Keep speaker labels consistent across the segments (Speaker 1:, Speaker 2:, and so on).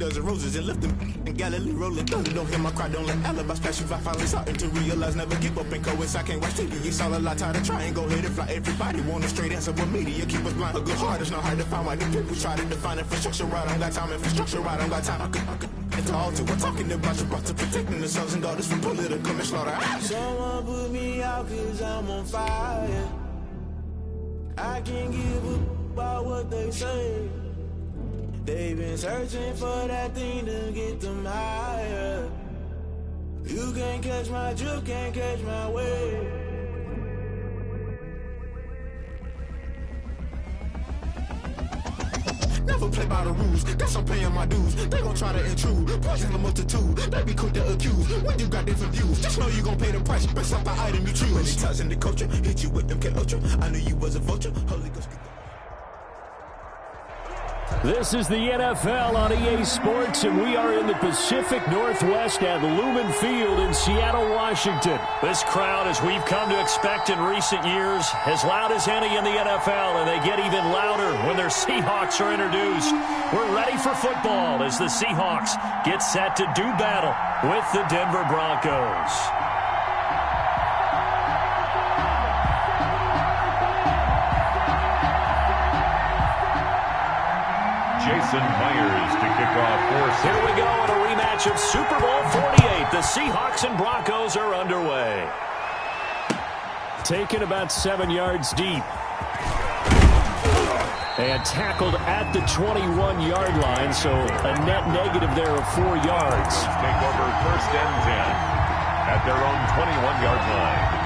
Speaker 1: dozen roses and left them in Galilee rolling thunder. Don't hear my cry, don't let alibi splash. If I finally starting to realize, never give up and coincide. Can't watch TV, it's all a lot. Tired of trying, go ahead and fly. Everybody want a straight answer, but media keep us blind. A good heart is not hard to find. Why the people try to define infrastructure right? I don't got time, infrastructure right? I don't got time. I could into all to we're talking about you, brought to protecting the sons and daughters from political slaughter.
Speaker 2: Someone put me out cause I'm on fire. I can't give a about what they say. They've been searching for that thing to get them higher. You can't catch my drift, can't catch my wave.
Speaker 1: Never play by the rules, guess I'm paying my dues. They gon' try to intrude, poison the multitude. They be quick to accuse, when you got different views. Just know you gon' pay the price, best off the item you choose. Many ties in the culture, hit you with them K-Ultra. I knew you was a vulture, Holy Ghost.
Speaker 3: This is the NFL on EA Sports, and we are in the Pacific Northwest at Lumen Field in Seattle, Washington. This crowd, as we've come to expect in recent years, as loud as any in the NFL, and they get even louder when their Seahawks are introduced. We're ready for football as the Seahawks get set to do battle with the Denver Broncos.
Speaker 4: Jason Myers to kick off for.
Speaker 3: Here we go in a rematch of Super Bowl 48. The Seahawks and Broncos are underway. Taken about 7 yards deep. And tackled at the 21-yard line, so a net negative there of 4 yards.
Speaker 4: Take over 1st and 10 at their own 21-yard line.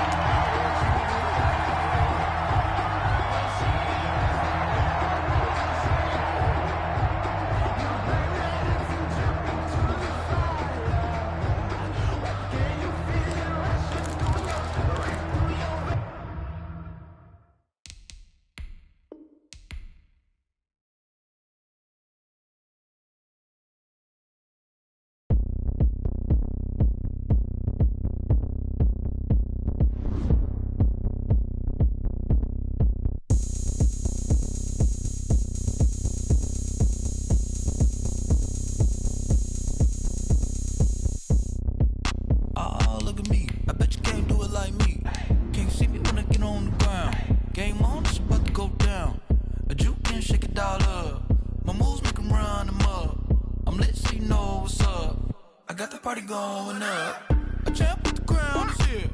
Speaker 2: Going up, a champ with the crown is here.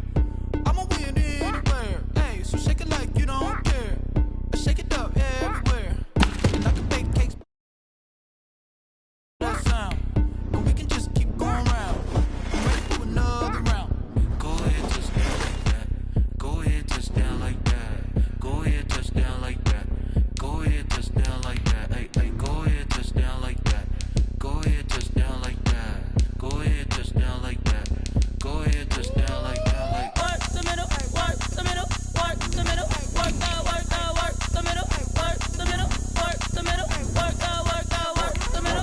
Speaker 2: I'ma win anywhere. Hey, so shake it like you don't care. Shake it up everywhere. And I can bake cakes. That sound, and we can just keep going round. I'm ready for another round. Go ahead, touchdown like that. Go ahead, touchdown like that. Go ahead, touchdown like that. Go ahead, touchdown like that. Hey, hey, go ahead, touchdown like that. Go ahead, touchdown like that. Go ahead, touchdown like that. Go ahead, touchdown like that. Like work the middle, work the middle, work the middle, work the middle, work the middle, work the middle, work the middle, work the middle,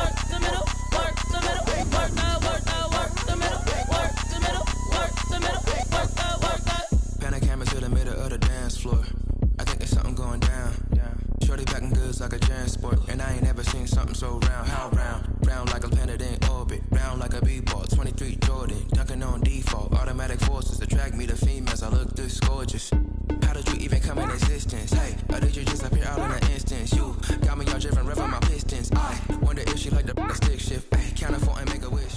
Speaker 2: work the middle, work the middle, work the middle, work the middle, work the.
Speaker 5: Pan a camera to the middle of the dance floor. I think there's something going down. Shorty packing goods like a transport, and I ain't never seen something so round. How round? Round like a planet in orbit, round like a b-ball. 23 Jordan, dunking on default. Automatic forces attract me to females. I look this gorgeous. How did you even come in existence? Hey, or did you just appear out in an instance? You got me all driven, revving my pistons. I wonder if she like the stick shift. Hey, count it for and make a wish.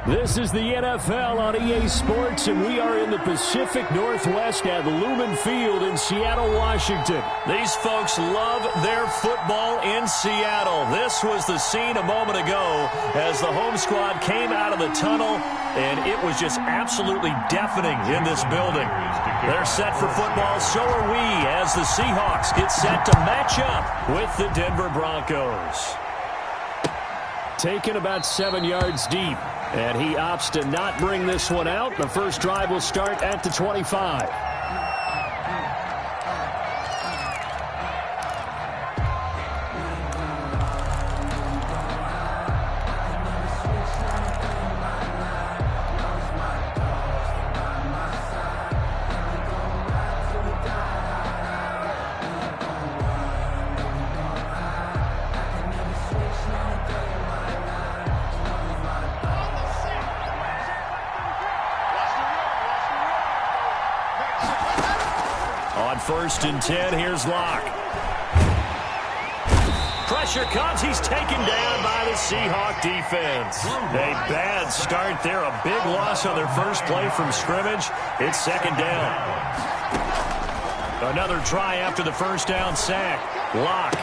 Speaker 3: This is the NFL on EA Sports, and we are in the Pacific Northwest at Lumen Field in Seattle, Washington. These folks love their football in Seattle. This was the scene a moment ago as the home squad came out of the tunnel, and it was just absolutely deafening in this building. They're set for football, so are we, as the Seahawks get set to match up with the Denver Broncos. Taken about 7 yards deep. And he opts to not bring this one out. The first drive will start at the 25. 1st and 10. Here's Locke. Pressure comes. He's taken down by the Seahawk defense. A bad start there. A big loss on their first play from scrimmage. It's 2nd down. Another try after the 1st down sack. Locke.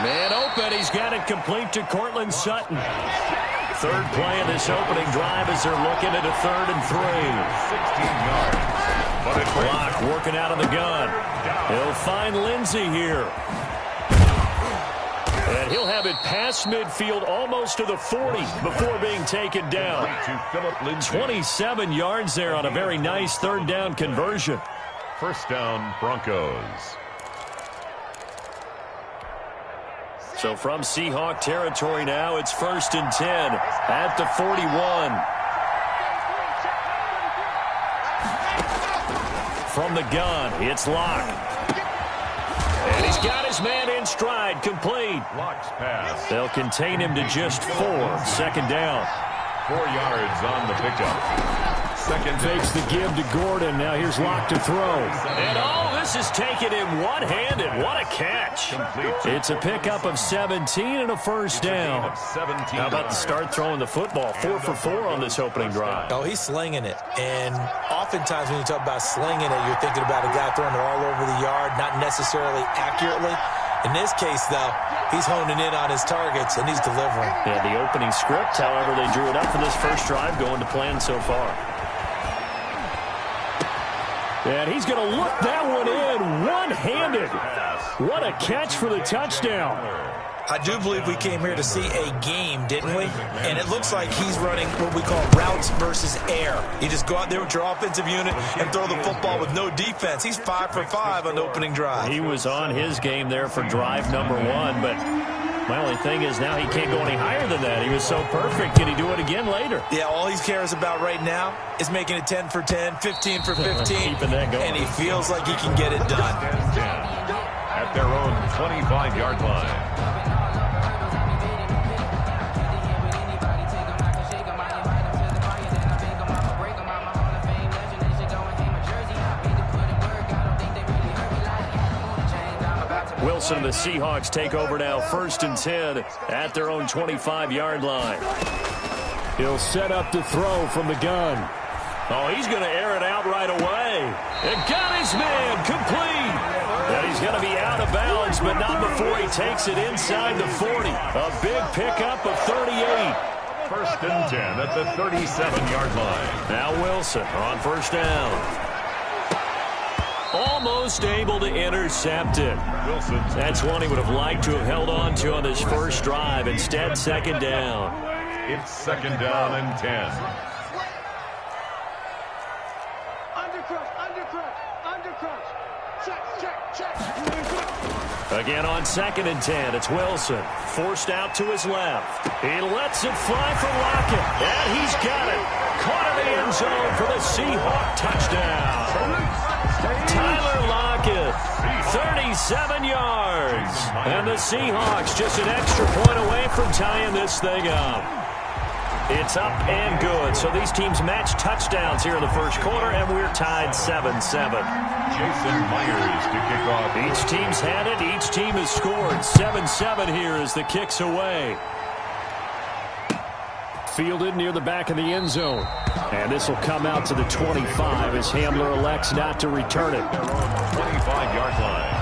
Speaker 3: Man open. He's got it complete to Cortland Sutton. 3rd play of this opening drive as they're looking at a 3rd and 3.
Speaker 4: 16 yards. But it's
Speaker 3: Locke working out of the gun. He'll find Lindsey here. And he'll have it past midfield almost to the 40 before being taken down. 27 yards there on a very nice 3rd down conversion.
Speaker 4: 1st down, Broncos.
Speaker 3: So from Seahawk territory now, it's 1st and 10 at the 41. From the gun, it's Locke. And he's got his man in stride, complete.
Speaker 4: Locke's pass.
Speaker 3: They'll contain him to just 4. 2nd down.
Speaker 4: 4 yards on the pickup. 2nd
Speaker 3: Fakes the give to Gordon. Now here's Locke to throw. And all this is taken in one-handed. What a catch. It's a pickup of 17 and a 1st down. How about the start throwing the football? 4 for 4 on this opening drive.
Speaker 6: Oh, he's slinging it. And oftentimes when you talk about slinging it, you're thinking about a guy throwing it all over the yard, not necessarily accurately. In this case, though, he's honing in on his targets, and he's delivering.
Speaker 3: Yeah, the opening script, however, they drew it up for this first drive going to plan so far. And he's going to look that one in one-handed. What a catch for the touchdown.
Speaker 6: I do believe we came here to see a game, didn't we? And it looks like he's running what we call routes versus air. You just go out there with your offensive unit and throw the football with no defense. He's 5 for 5 on the opening drive.
Speaker 3: He was on his game there for drive number 1, but my only thing is now he can't go any higher than that. He was so perfect. Can he do it again later?
Speaker 6: Yeah, all he cares about right now is making it 10 for 10, 15 for 15.
Speaker 3: Keeping that going.
Speaker 6: And he feels like he can get it done.
Speaker 4: At their own 25-yard line.
Speaker 3: Wilson and the Seahawks take over now, 1st and 10 at their own 25-yard line. He'll set up to throw from the gun. Oh, he's going to air it out right away. And got his man complete. And he's going to be out of bounds, but not before he takes it inside the 40. A big pickup of 38.
Speaker 4: 1st and 10 at the 37-yard line.
Speaker 3: Now Wilson on 1st down. Almost able to intercept it. That's one he would have liked to have held on to on this first drive. Instead, 2nd down.
Speaker 4: It's 2nd down and 10.
Speaker 3: Again on 2nd and 10, it's Wilson. Forced out to his left. He lets it fly for Lockett. And he's got it. Caught in the end zone for the Seahawk touchdown. Tyler Lockett, 37 yards. And the Seahawks just an extra point away from tying this thing up. It's up and good. So these teams match touchdowns here in the first quarter, and we're tied 7-7.
Speaker 4: Jason Myers to kick off.
Speaker 3: Each team's had it. Each team has scored. 7-7 here as the kick's away. Fielded near the back of the end zone. And this will come out to the 25 as Hamler elects not to return it.
Speaker 4: 25-yard line.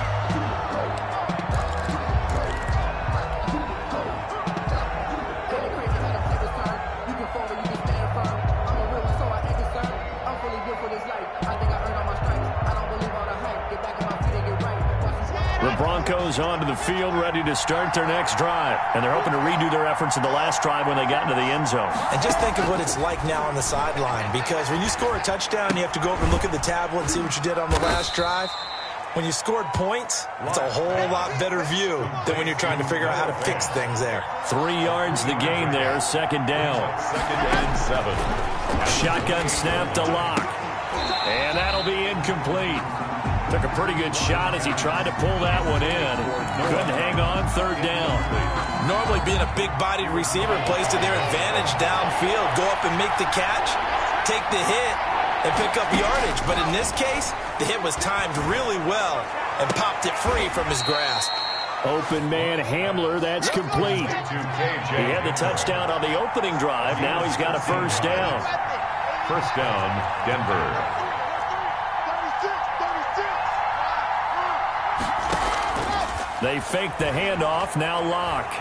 Speaker 3: The Broncos onto the field, ready to start their next drive. And they're hoping to redo their efforts in the last drive when they got into the end zone.
Speaker 6: And just think of what it's like now on the sideline, because when you score a touchdown, you have to go over and look at the tablet and see what you did on the last drive. When you scored points, it's a whole lot better view than when you're trying to figure out how to fix things there.
Speaker 3: 3 yards the gain there, 2nd down.
Speaker 4: 2nd and 7.
Speaker 3: Shotgun snap to Locke. And that'll be incomplete. Took a pretty good shot as he tried to pull that one in. Couldn't hang on, 3rd down.
Speaker 6: Normally being a big-bodied receiver plays to their advantage downfield. Go up and make the catch, take the hit, and pick up yardage. But in this case, the hit was timed really well and popped it free from his grasp.
Speaker 3: Open man Hamler, that's complete. He had the touchdown on the opening drive. Now he's got a first down.
Speaker 4: First down, Denver.
Speaker 3: They fake the handoff, now Locke.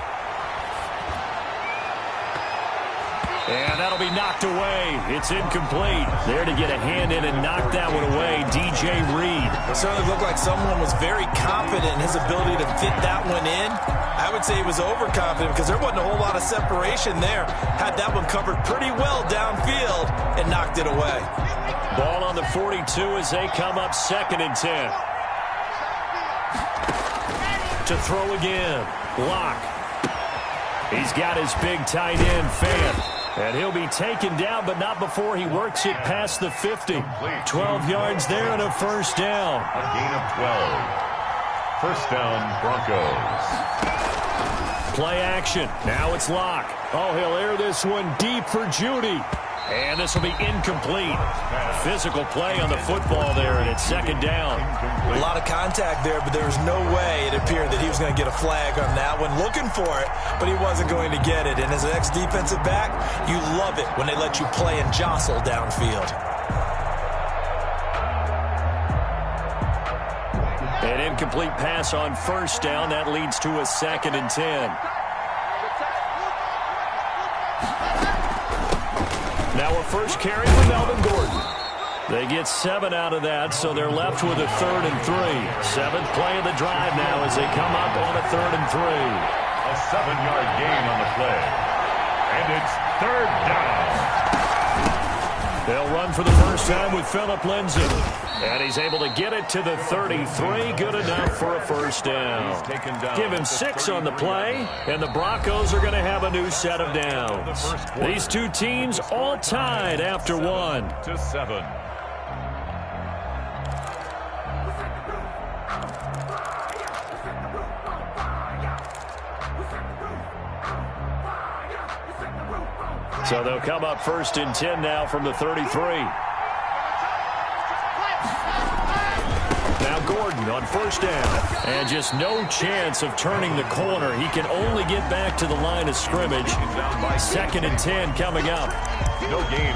Speaker 3: And that'll be knocked away. It's incomplete. There to get a hand in and knock that one away, DJ Reed.
Speaker 6: It certainly looked like someone was very confident in his ability to fit that one in. I would say he was overconfident because there wasn't a whole lot of separation there. Had that one covered pretty well downfield and knocked it away.
Speaker 3: Ball on the 42 as they come up 2nd and 10. To throw again, Locke. He's got his big tight end, Fant. And he'll be taken down, but not before he works it past the 50. 12 yards there and a first down.
Speaker 4: A gain of 12. First down, Broncos.
Speaker 3: Play action. Now it's Locke. Oh, he'll air this one deep for Judy. And this will be incomplete. Physical play on the football there, and it's 2nd down.
Speaker 6: A lot of contact there, but there was no way it appeared that he was going to get a flag on that one. Looking for it, but he wasn't going to get it. And as an ex-defensive back, you love it when they let you play and jostle downfield.
Speaker 3: An incomplete pass on first down. That leads to a 2nd and 10. Now a first carry for Melvin Gordon. They get 7 out of that, so they're left with a 3rd and 3. 7th play of the drive now as they come up on a 3rd and 3.
Speaker 4: A 7-yard gain on the play. And it's 3rd down.
Speaker 3: They'll run for the first time with Phillip Lindsay. And he's able to get it to the 33. Good enough for a first down. Give him 6 on the play, and the Broncos are going to have a new set of downs. These two teams all tied after 1.
Speaker 4: To 7.
Speaker 3: So they'll come up 1st and 10 now from the 33. Now Gordon on first down. And just no chance of turning the corner. He can only get back to the line of scrimmage. 2nd and 10 coming up.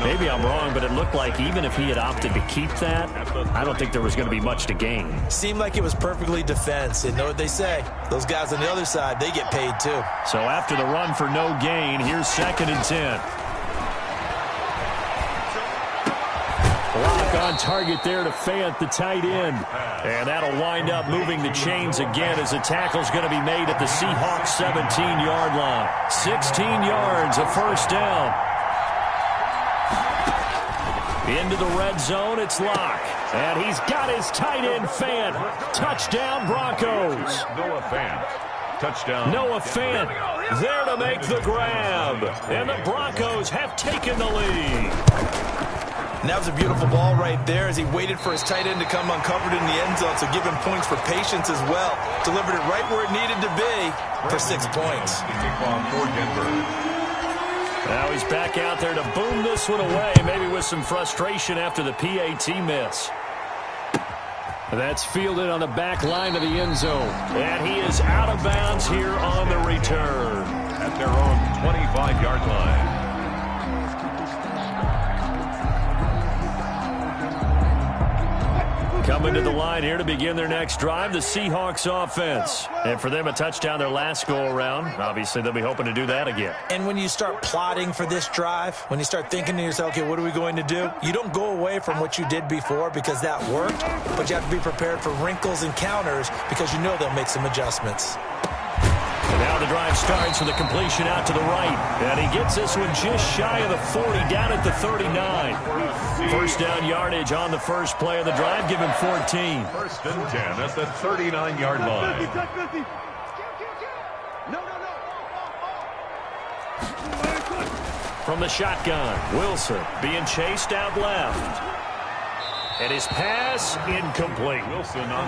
Speaker 3: Maybe I'm wrong, but it looked like even if he had opted to keep that, I don't think there was going to be much to gain.
Speaker 6: Seemed like it was perfectly defense. And know what they say? Those guys on the other side, they get paid too.
Speaker 3: So after the run for no gain, here's 2nd and 10. Lock on target there to Fant, the tight end. And that'll wind up moving the chains again as the tackle's going to be made at the Seahawks 17-yard line. 16 yards, a first down. Into the red zone, it's Locke. And he's got his tight end, Fant. Touchdown, Broncos.
Speaker 4: Noah Fant. Touchdown.
Speaker 3: Noah Fant there to make the grab. And the Broncos have taken the lead.
Speaker 6: And that was a beautiful ball right there as he waited for his tight end to come uncovered in the end zone, so give him points for patience as well. Delivered it right where it needed to be for 6 points.
Speaker 3: Now he's back out there to boom this one away, maybe with some frustration after the PAT miss. That's fielded on the back line of the end zone. And he is out of bounds here on the return.
Speaker 4: At their own 25-yard line.
Speaker 3: Coming to the line here to begin their next drive, the Seahawks offense. And for them, a touchdown their last go-around. Obviously, they'll be hoping to do that again.
Speaker 6: And when you start plotting for this drive, when you start thinking to yourself, okay, what are we going to do? You don't go away from what you did before because that worked, but you have to be prepared for wrinkles and counters because you know they'll make some adjustments.
Speaker 3: And now the drive starts with a completion out to the right. And he gets this one just shy of the 40, down at the 39. First down yardage on the first play of the drive. Give him 14.
Speaker 4: 1st and 10 at the 39-yard line.
Speaker 3: From the shotgun, Wilson being chased out left. And his pass incomplete.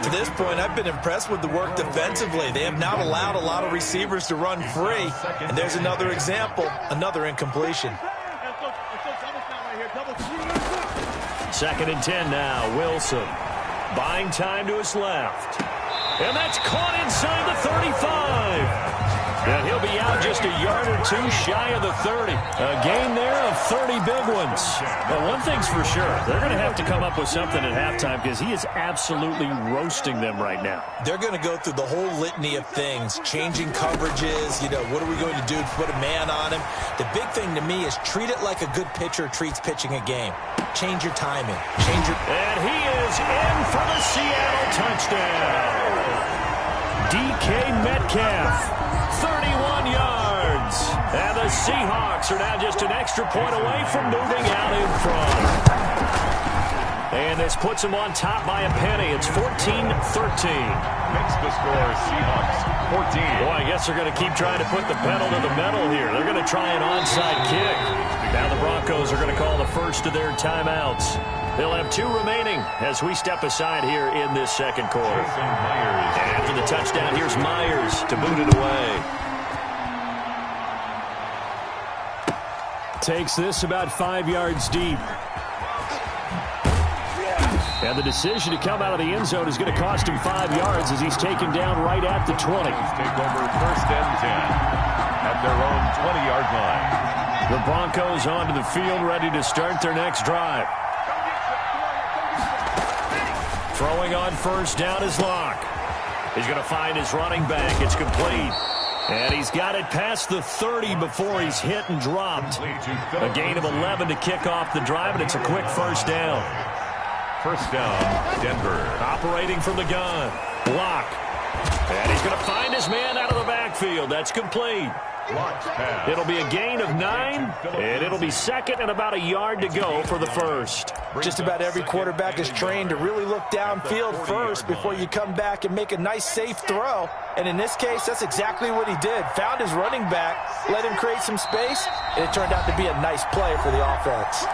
Speaker 6: To this point, I've been impressed with the work defensively. They have not allowed a lot of receivers to run free. And there's another example, another incompletion.
Speaker 3: 2nd and 10 now. Wilson buying time to his left. And that's caught inside the 35. And he'll be out just a yard or two shy of the 30. A gain there of 30 big ones. But one thing's for sure, they're going to have to come up with something at halftime because he is absolutely roasting them right now.
Speaker 6: They're going to go through the whole litany of things, changing coverages, what are we going to do to put a man on him? The big thing to me is treat it like a good pitcher treats pitching a game. Change your timing.
Speaker 3: And he is in for the Seattle touchdown. DK Metcalf. 31 yards. And the Seahawks are now just an extra point away from moving out in front. And this puts them on top by a penny. It's 14-13.
Speaker 4: Makes the score Seahawks 14.
Speaker 3: Boy, I guess they're going to keep trying to put the pedal to the metal here. They're going to try an onside kick. Now the Broncos are going to call the first of their timeouts. They'll have 2 remaining as we step aside here in this second quarter. And after the touchdown, here's Myers to boot it away. Takes this about 5 yards deep. And the decision to come out of the end zone is going to cost him 5 yards as he's taken down right at the 20.
Speaker 4: Take over 1st and 10 at their own 20-yard line.
Speaker 3: The Broncos onto the field ready to start their next drive. Throwing on 1st down is Locke. He's going to find his running back. It's complete. And he's got it past the 30 before he's hit and dropped. A gain of 11 to kick off the drive, and it's a quick 1st down.
Speaker 4: 1st down, Denver.
Speaker 3: Operating from the gun. Locke. And he's going to find his man out of the backfield. That's complete. It'll be a gain of 9, and it'll be 2nd and about a yard to go for the 1st.
Speaker 6: Just about every quarterback is trained to really look downfield first before you come back and make a nice, safe throw. And in this case, that's exactly what he did. Found his running back, let him create some space, and it turned out to be a nice play for the offense.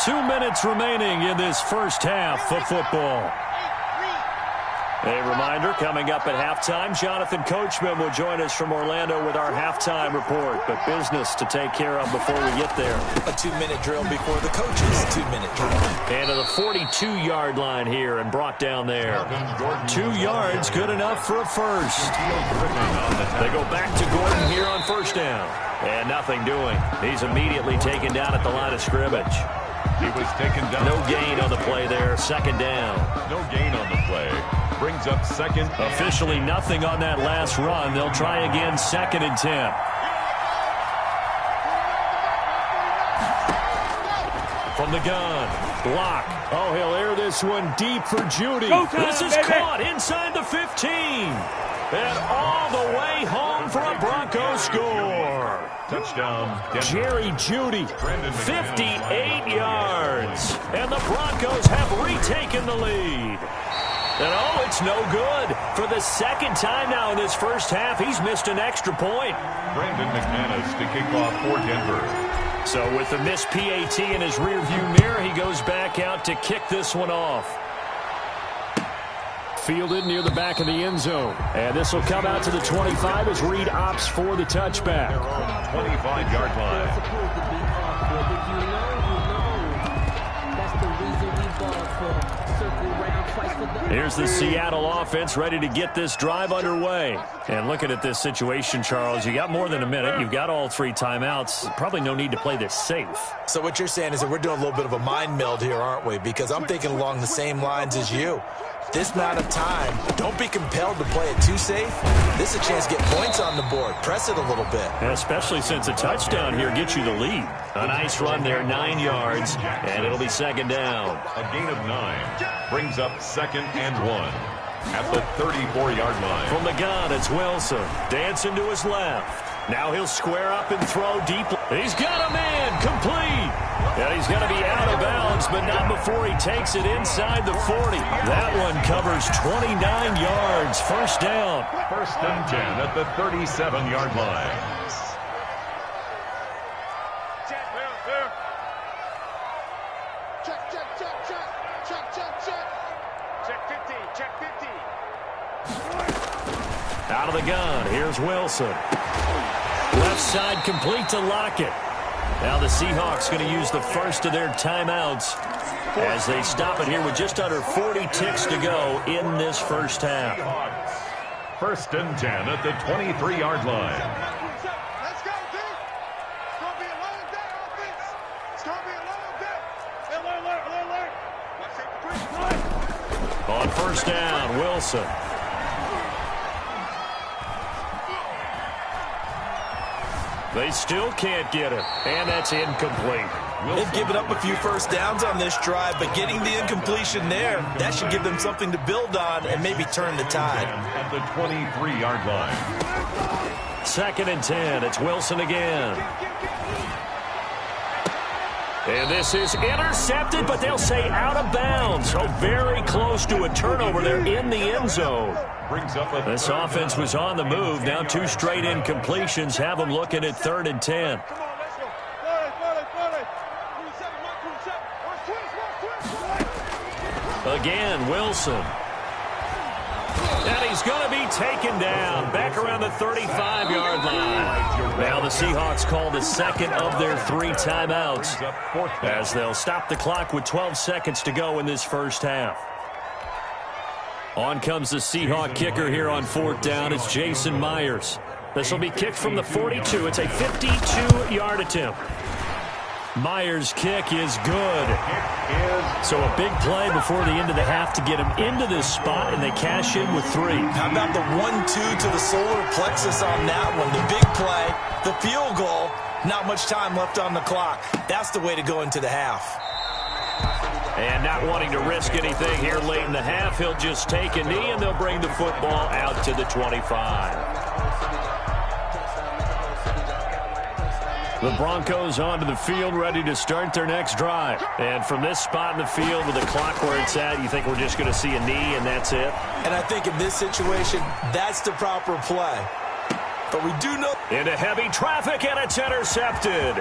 Speaker 3: 2 minutes remaining in this first half of football. A reminder, coming up at halftime, Jonathan Coachman will join us from Orlando with our halftime report. But business to take care of before we get there.
Speaker 6: A 2-minute drill before the coaches' 2-minute drill.
Speaker 3: And to the 42-yard line here and brought down there. 2 yards, good enough for a first. They go back to Gordon here on 1st down. And nothing doing. He's immediately taken down at the line of scrimmage.
Speaker 4: He was taken down.
Speaker 3: No gain on the play there. 2nd down.
Speaker 4: No gain on the play. Brings up 2nd.
Speaker 3: Officially nothing on that last run. They'll try again 2nd and 10. From the gun. Block. Oh, he'll air this one deep for Judy. This is caught inside the 15. And all the way home for a Broncos score.
Speaker 4: Touchdown, Denver.
Speaker 3: Jerry Judy, 58 yards. And the Broncos have retaken the lead. And oh, it's no good. For the 2nd time now in this first half, he's missed an extra point.
Speaker 4: Brandon McManus to kick off for Denver.
Speaker 3: So with the missed PAT in his rearview mirror, he goes back out to kick this one off. Fielded near the back of the end zone. And this will come out to the 25 as Reed opts for the touchback.
Speaker 4: 25-yard line.
Speaker 3: Here's the Seattle offense ready to get this drive underway. And looking at this situation, Charles, you got more than a minute. You've got all 3 timeouts. Probably no need to play this safe.
Speaker 6: So what you're saying is that we're doing a little bit of a mind meld here, aren't we? Because I'm thinking along the same lines as you. This amount of time, don't be compelled to play it too safe. This is a chance to get points on the board. Press it a little bit.
Speaker 3: Especially since a touchdown here gets you the lead. A nice run there, 9 yards, and it'll be 2nd down.
Speaker 4: A gain of 9 brings up 2nd and 1 at the 34-yard line.
Speaker 3: From the gun, it's Wilson. Dancing to his left. Now he'll square up and throw deep. He's got a man, complete. And he's going to be out of bounds, but not before he takes it inside the 40. That one covers 29 yards. 1st down.
Speaker 4: 1st and 10 at the 37-yard line.
Speaker 3: Out of the gun, here's Wilson. Left side complete to Lockett. Now the Seahawks going to use the first of their timeouts as they stop it here with just under 40 ticks to go in this first half.
Speaker 4: First and 10 at the 23-yard line.
Speaker 7: Let's go, D. It's going to be a long day, offense. It's going to be a long day. Alert. Watch out,
Speaker 3: On first down, Wilson. They still can't get it, and that's incomplete.
Speaker 6: They've given up a few first downs on this drive, but getting the incompletion there, that should give them something to build on and maybe turn the tide.
Speaker 4: At the 23-yard line.
Speaker 3: Second and 10. It's Wilson again. And this is intercepted, but they'll say out of bounds. So very close to a turnover there in the end zone. This offense was on the move. Now 2 straight incompletions have them looking at 3rd and 10. Again, Wilson. And he's going to be taken down back around the 35-yard line. Now the Seahawks call the second of their 3 timeouts as they'll stop the clock with 12 seconds to go in this first half. On comes the Seahawk kicker here on 4th down. It's Jason Myers. This will be kicked from the 42. It's a 52-yard attempt. Myers' kick is good. So a big play before the end of the half to get him into this spot, and they cash in with 3.
Speaker 6: How about the 1-2 to the solar plexus on that one? The big play, the field goal, not much time left on the clock. That's the way to go into the half.
Speaker 3: And not wanting to risk anything here late in the half, he'll just take a knee, and they'll bring the football out to the 25. The Broncos onto the field, ready to start their next drive. And from this spot in the field with the clock where it's at, you think we're just going to see a knee and that's it?
Speaker 6: And I think in this situation, that's the proper play. But we do know...
Speaker 3: Into heavy traffic, and it's intercepted.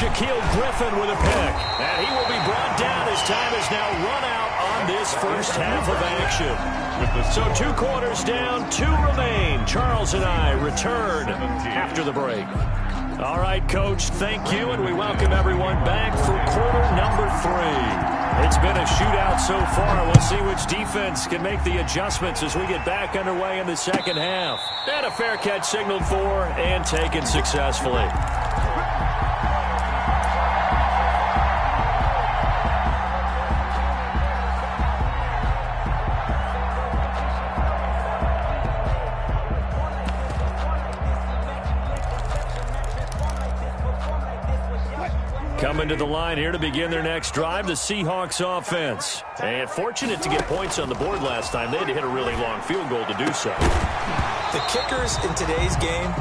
Speaker 3: Shaquille Griffin with a pick. And he will be brought down. His time is now run out on this first half of action. So 2 quarters down, 2 remain. Charles and I return after the break. All right, Coach, thank you, and we welcome everyone back for quarter number 3. It's been a shootout so far. We'll see which defense can make the adjustments as we get back underway in the second half. And a fair catch signaled for and taken successfully. Coming to the line here to begin their next drive, the Seahawks offense. And fortunate to get points on the board last time. They had to hit a really long field goal to do so.
Speaker 6: The kickers in today's game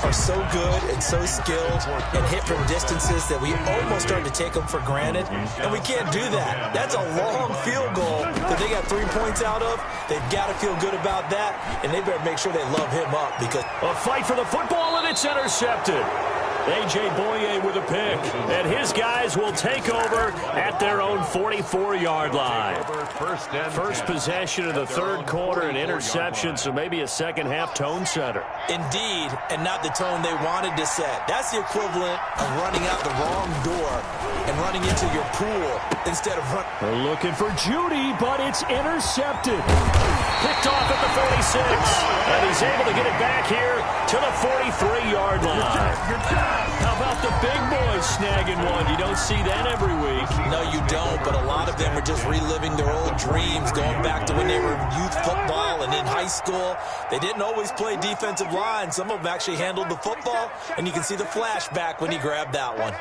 Speaker 6: are so good and so skilled and hit from distances that we almost start to take them for granted. And we can't do that. That's a long field goal that they got 3 points out of. They've got to feel good about that, and they better make sure they love him up because...
Speaker 3: A fight for the football, and it's intercepted. A.J. Boye with a pick, and his guys will take over at their own 44-yard line. First possession of the 3rd quarter, an interception, so maybe a second-half tone setter.
Speaker 6: Indeed, and not the tone they wanted to set. That's the equivalent of running out the wrong door and running into your pool instead of running.
Speaker 3: They're looking for Judy, but it's intercepted. Picked off at the 46, and he's able to get it back here to the 43-yard line. How about the big boys snagging one? You don't see that every week.
Speaker 6: No, you don't, but a lot of them are just reliving their old dreams, going back to when they were in youth football and in high school. They didn't always play defensive line. Some of them actually handled the football, and you can see the flashback when he grabbed that one.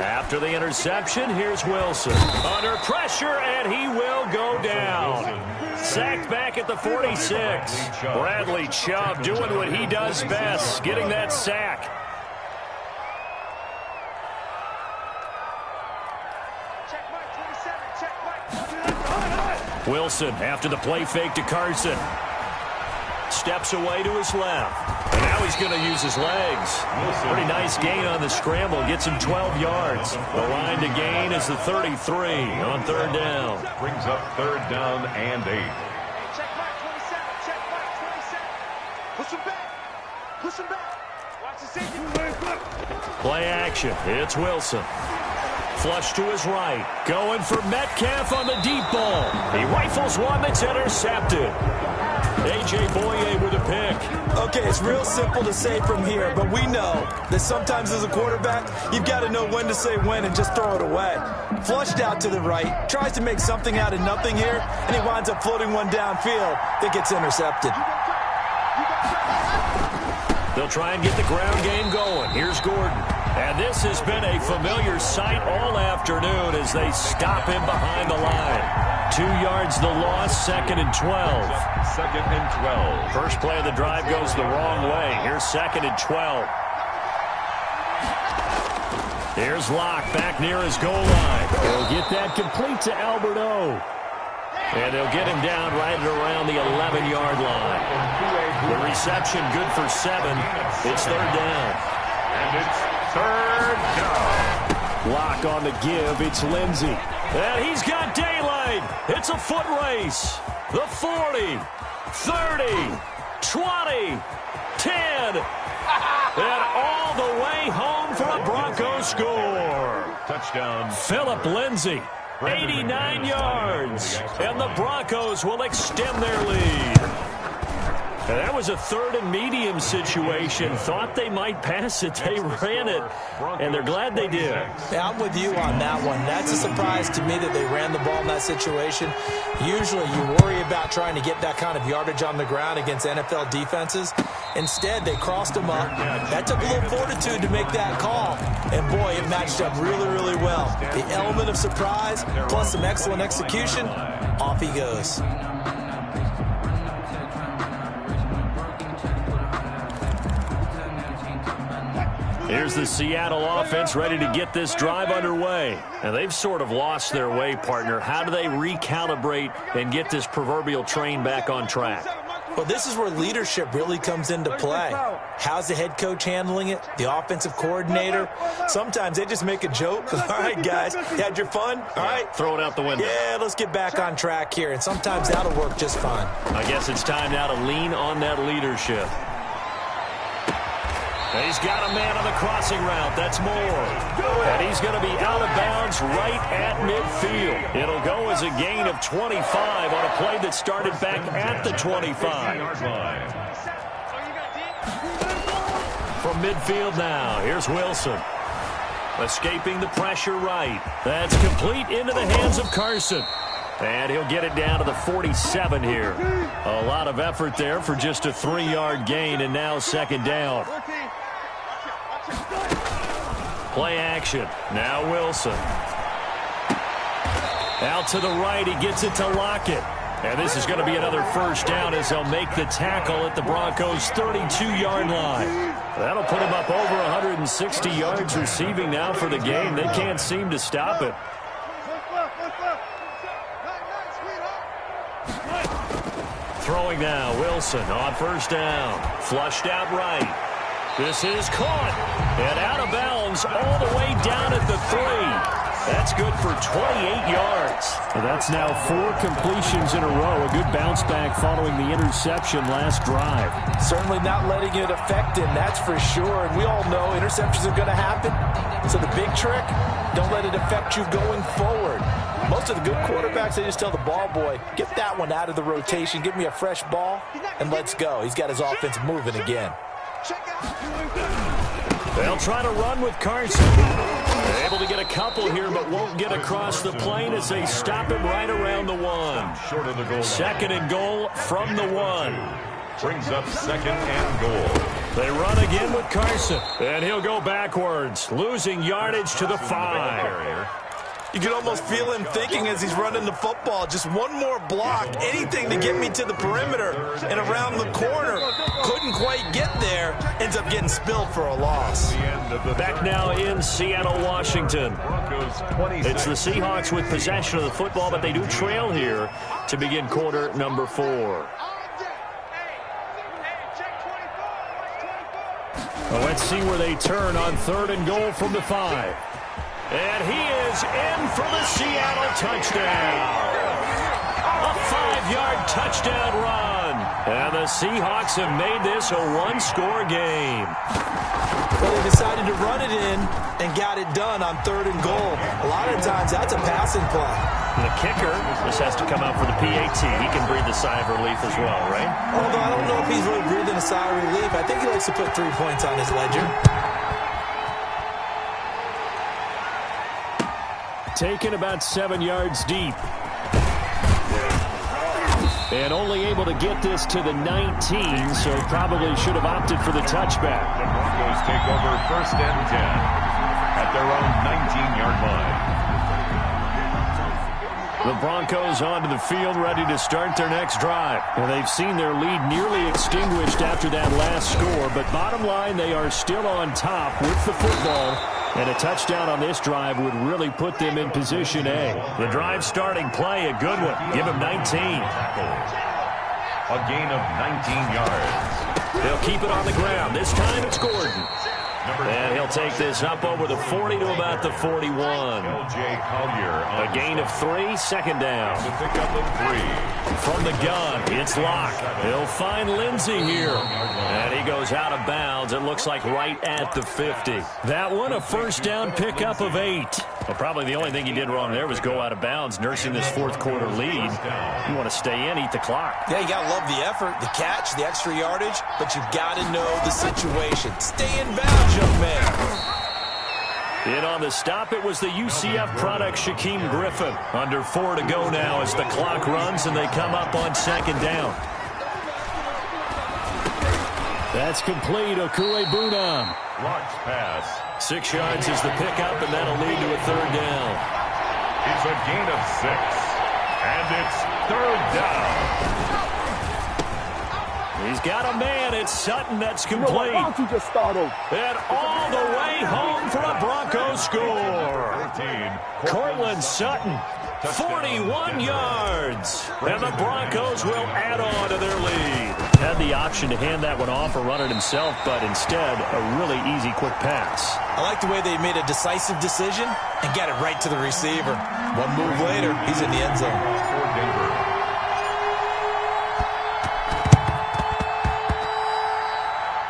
Speaker 3: After the interception, here's Wilson. Under pressure, and he will go down. Sacked back at the 46. Bradley Chubb doing what he does best, getting that sack. Wilson after the play fake to Carson. Steps away to his left. And now he's going to use his legs. Pretty nice gain on the scramble. Gets him 12 yards. The line to gain is the 33 on 3rd down.
Speaker 4: Brings up 3rd down and 8.
Speaker 7: Check back, 27. Check back, 27. Push him back. Push him back.
Speaker 3: Play action. It's Wilson. Flush to his right. Going for Metcalf on the deep ball. He rifles one that's intercepted. A.J. Boye with a pick.
Speaker 6: Okay, it's real simple to say from here, but we know that sometimes as a quarterback, you've got to know when to say when and just throw it away. Flushed out to the right, tries to make something out of nothing here, and he winds up floating one downfield that gets intercepted.
Speaker 3: They'll try and get the ground game going. Here's Gordon. And this has been a familiar sight all afternoon as they stop him behind the line. 2 yards the loss, 2nd and 12.
Speaker 4: 2nd and 12.
Speaker 3: First play of the drive goes the wrong way. Here's 2nd and 12. Here's Locke back near his goal line. They'll get that complete to Albert O. And they'll get him down right at around the 11-yard line. The reception good for 7. It's 3rd down.
Speaker 4: And it's 3rd down.
Speaker 3: Locke on the give. It's Lindsey. And he's got daylight. It's a foot race. The 40, 30, 20, 10. And all the way home for a Broncos score.
Speaker 4: Touchdown.
Speaker 3: Philip Lindsey, 89 yards. And the Broncos will extend their lead. And that was a 3rd and medium situation. Thought they might pass it. They ran it, and they're glad they did.
Speaker 6: Yeah, I'm with you on that one. That's a surprise to me that they ran the ball in that situation. Usually you worry about trying to get that kind of yardage on the ground against NFL defenses. Instead, they crossed them up. That took a little fortitude to make that call. And, boy, it matched up really, really well. The element of surprise plus some excellent execution, off he goes.
Speaker 3: Here's the Seattle offense ready to get this drive underway. And they've sort of lost their way, partner. How do they recalibrate and get this proverbial train back on track?
Speaker 6: Well, this is where leadership really comes into play. How's the head coach handling it? The offensive coordinator? Sometimes they just make a joke. All right, guys, you had your fun? All right.
Speaker 3: Throw it out the window.
Speaker 6: Yeah, let's get back on track here. And sometimes that'll work just fine.
Speaker 3: I guess it's time now to lean on that leadership. He's got a man on the crossing route. That's Moore. And he's going to be out of bounds right at midfield. It'll go as a gain of 25 on a play that started back at the 25. From midfield now, here's Wilson. Escaping the pressure right. That's complete into the hands of Carson. And he'll get it down to the 47 here. A lot of effort there for just a 3-yard gain, and now 2nd down. Play action. Now Wilson. Out to the right. He gets it to Lockett. And this is going to be another 1st down as they'll make the tackle at the Broncos' 32-yard line. That'll put him up over 160 yards receiving now for the game. They can't seem to stop it. Throwing now, Wilson on 1st down. Flushed out right. This is caught. And out of bounds all the way down at the 3. That's good for 28 yards. Well, that's now 4 completions in a row. A good bounce back following the interception last drive.
Speaker 6: Certainly not letting it affect him, that's for sure. And we all know interceptions are going to happen. So the big trick, don't let it affect you going forward. Most of the good quarterbacks, they just tell the ball boy, get that one out of the rotation, give me a fresh ball, and let's go. He's got his offense moving again.
Speaker 3: They'll try to run with Carson. They're able to get a couple here, but won't get across the plane as they stop him right around the 1.
Speaker 4: Short of the goal.
Speaker 3: 2nd and goal from the 1.
Speaker 4: Brings up 2nd and goal.
Speaker 3: They run again with Carson. And he'll go backwards, losing yardage to the 5.
Speaker 6: You can almost feel him thinking as he's running the football. Just one more block, anything to get me to the perimeter and around the corner. Couldn't quite get there. Ends up getting spilled for a loss.
Speaker 3: Back now in Seattle, Washington. It's the Seahawks with possession of the football, but they do trail here to begin quarter number 4. Well, let's see where they turn on 3rd and goal from the 5. And he is in for the Seattle touchdown. A 5-yard touchdown run. And the Seahawks have made this a one-score game.
Speaker 6: Well, they decided to run it in and got it done on 3rd and goal. A lot of times, that's a passing play.
Speaker 3: The kicker just has to come out for the PAT. He can breathe a sigh of relief as well, right?
Speaker 6: Although I don't know if he's really breathing a sigh of relief. I think he likes to put 3 points on his ledger.
Speaker 3: Taken about 7 yards deep. And only able to get this to the 19, so probably should have opted for the touchback.
Speaker 4: The Broncos take over 1st and 10 at their own 19-yard line.
Speaker 3: The Broncos onto the field, ready to start their next drive. And they've seen their lead nearly extinguished after that last score, but bottom line, they are still on top with the football. And a touchdown on this drive would really put them in position A. The drive starting play, a good one. Give him 19.
Speaker 4: A gain of 19 yards.
Speaker 3: They'll keep it on the ground. This time it's Gordon. And he'll take this up over the 40 to about the 41. A gain of 3, 2nd down.
Speaker 4: To pick up of 3.
Speaker 3: From the gun, it's Locke. He'll find Lindsey here. And he goes out of bounds. It looks like right at the 50. That one, a 1st down pickup of 8. Well, probably the only thing he did wrong there was go out of bounds, nursing this 4th quarter lead. You want to stay in, eat the clock.
Speaker 6: Yeah, you got to love the effort, the catch, the extra yardage, but you've got to know the situation. Stay in bounds, young man.
Speaker 3: In on the stop, it was the UCF product, Shaquem Griffin. Under 4 to go now as the clock runs and they come up on 2nd down. That's complete. Okue-Bunam.
Speaker 4: Launch pass.
Speaker 3: 6 yards is the pickup, and that'll lead to a 3rd down.
Speaker 4: It's a gain of 6. And it's 3rd down.
Speaker 3: He's got a man. It's Sutton that's complete.
Speaker 7: Why don't you just start over?
Speaker 3: And all the way home for a Broncos score.
Speaker 4: 14.
Speaker 3: Cortland Sutton, 41 yards. And the Broncos will add on to their lead. Had the option to hand that one off or run it himself, but instead, a really easy, quick pass.
Speaker 6: I like the way they made a decisive decision and got it right to the receiver. One move later, he's in the end zone.
Speaker 4: For Denver.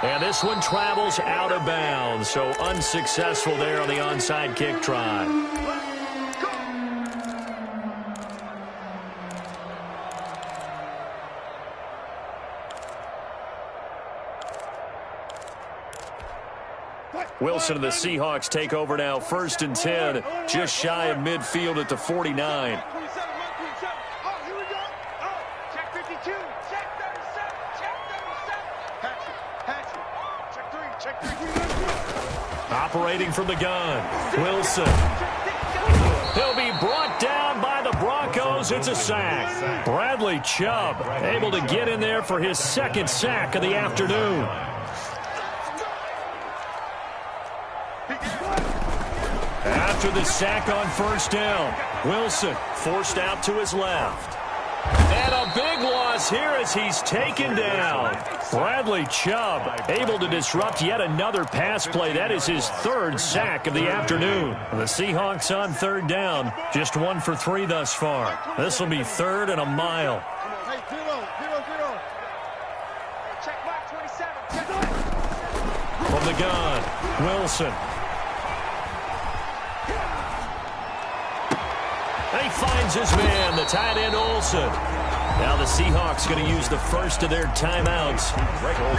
Speaker 3: And this one travels out of bounds, so unsuccessful there on the onside kick try. Wilson and the Seahawks take over now, 1st and 10, just shy of midfield at the 49.
Speaker 7: 27, 127. Oh, here we go. Oh, check 52. Check 37. Check 37. Check 3.
Speaker 3: Operating from the gun, Wilson. He'll be brought down by the Broncos. It's a sack. Bradley Chubb able to get in there for his 2nd sack of the afternoon. After the sack on 1st down, Wilson forced out to his left. And a big loss here as he's taken down. Bradley Chubb able to disrupt yet another pass play. That is his 3rd sack of the afternoon. The Seahawks on 3rd down, just 1 for 3 thus far. This will be 3rd and a mile.
Speaker 7: Hey, 0. Check mark 27. Check
Speaker 3: From the gun, Wilson. He finds his man, the tight end Olsen. Now the Seahawks going to use the first of their timeouts.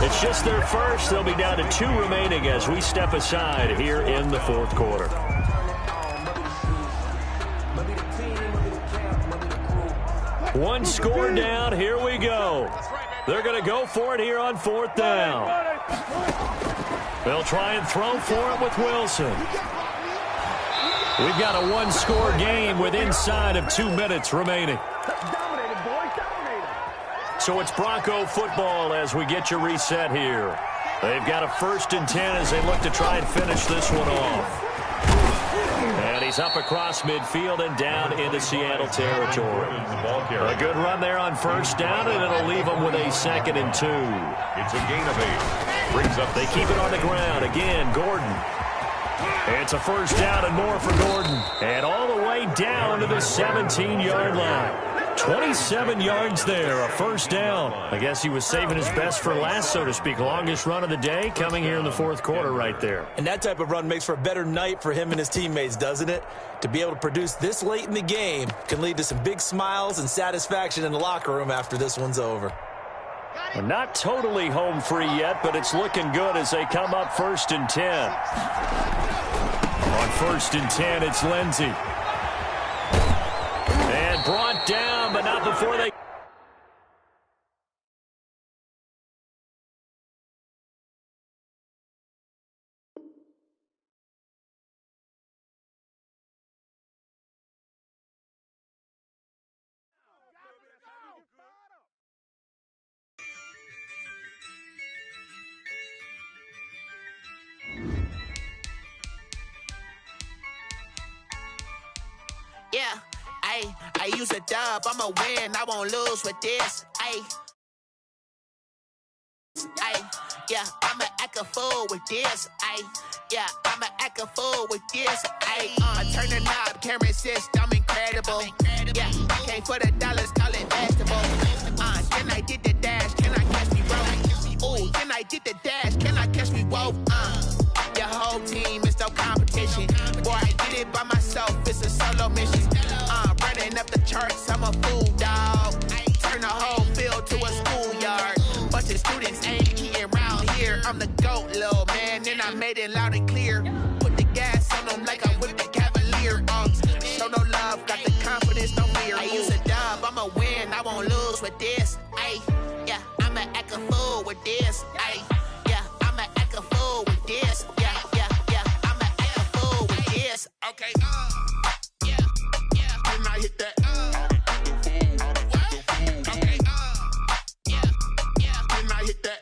Speaker 3: It's just their first. They'll be down to 2 remaining as we step aside here in the 4th quarter. One score down. Here we go. They're going to go for it here on 4th down. They'll try and throw for it with Wilson. We've got a 1-score game with inside of 2 minutes remaining. So it's Bronco football as we get you reset here. They've got a 1st and 10 as they look to try and finish this one off. And he's up across midfield and down into Seattle territory. A good run there on 1st down, and it'll leave them with a 2nd and 2.
Speaker 4: It's a gain of 8. Brings up.
Speaker 3: They keep it on the ground. Again, Gordon. It's a 1st down and more for Gordon. And all the way down to the 17-yard line. 27 yards there, a first down. I guess he was saving his best for last, so to speak. Longest run of the day coming here in the fourth quarter right there.
Speaker 6: And that type of run makes for a better night for him and his teammates, doesn't it? To be able to produce this late in the game can lead to some big smiles and satisfaction in the locker room after this one's over.
Speaker 3: We're not totally home free yet, but it's looking good as they come up 1st and 10. On 1st and 10, it's Lindsey. And brought down, but not before they...
Speaker 8: Yeah, I use a dub, I'ma win, I won't lose with this, yeah, I'ma act a fool with this, yeah, I'ma act a fool with this, I turn the knob, camera assist, I'm incredible, yeah, came for the dollars, call it vegetable, then I did the dash, can I catch me roll, ooh, then I did the dash, can I catch me roll, your whole team is no competition. Boy, I did it by myself, it's a solo mission. Running up the charts, I'm a fool, dog. Turn the whole field to a schoolyard. Bunch of students ain't eating around here. I'm the GOAT, little man, and I made it loud and clear. Put the gas on them like I whipped the Cavalier. Show no love, got the confidence, no fear. I use a dub, I'ma win, I won't lose with this. Yeah, I'ma act a fool with this. Yeah, I'ma act a fool with this. Okay, yeah, then I hit that, okay, yeah, then I hit that,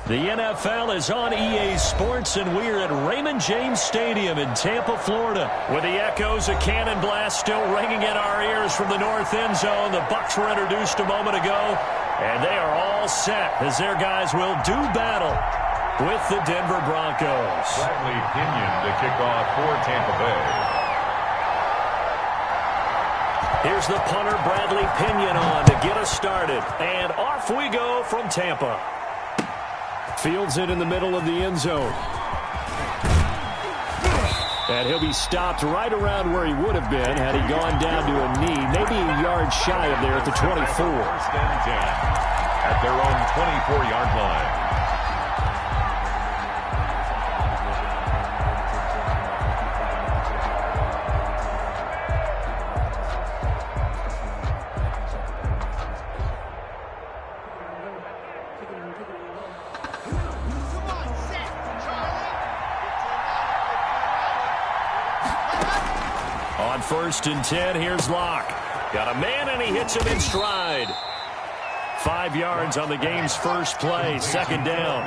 Speaker 3: The NFL is on EA Sports, and we're at Raymond James Stadium in Tampa, Florida, with the echoes of Cannon Blast still ringing in our ears from the north end zone. The Bucs were introduced a moment ago, and they are all set as their guys will do battle with the Denver Broncos.
Speaker 4: Bradley Pinion to kick off for Tampa Bay.
Speaker 3: Here's the punter, Bradley Pinion, on to get us started. And off we go from Tampa. Fields it in the middle of the end zone. And he'll be stopped right around where he would have been had he gone down to a knee, maybe a yard shy of there at the 24.
Speaker 4: 1st and 10 at their own 24-yard line.
Speaker 3: On 1st and 10, here's Locke. Got a man, and he hits him in stride. 5 yards on the game's first play, 2nd down.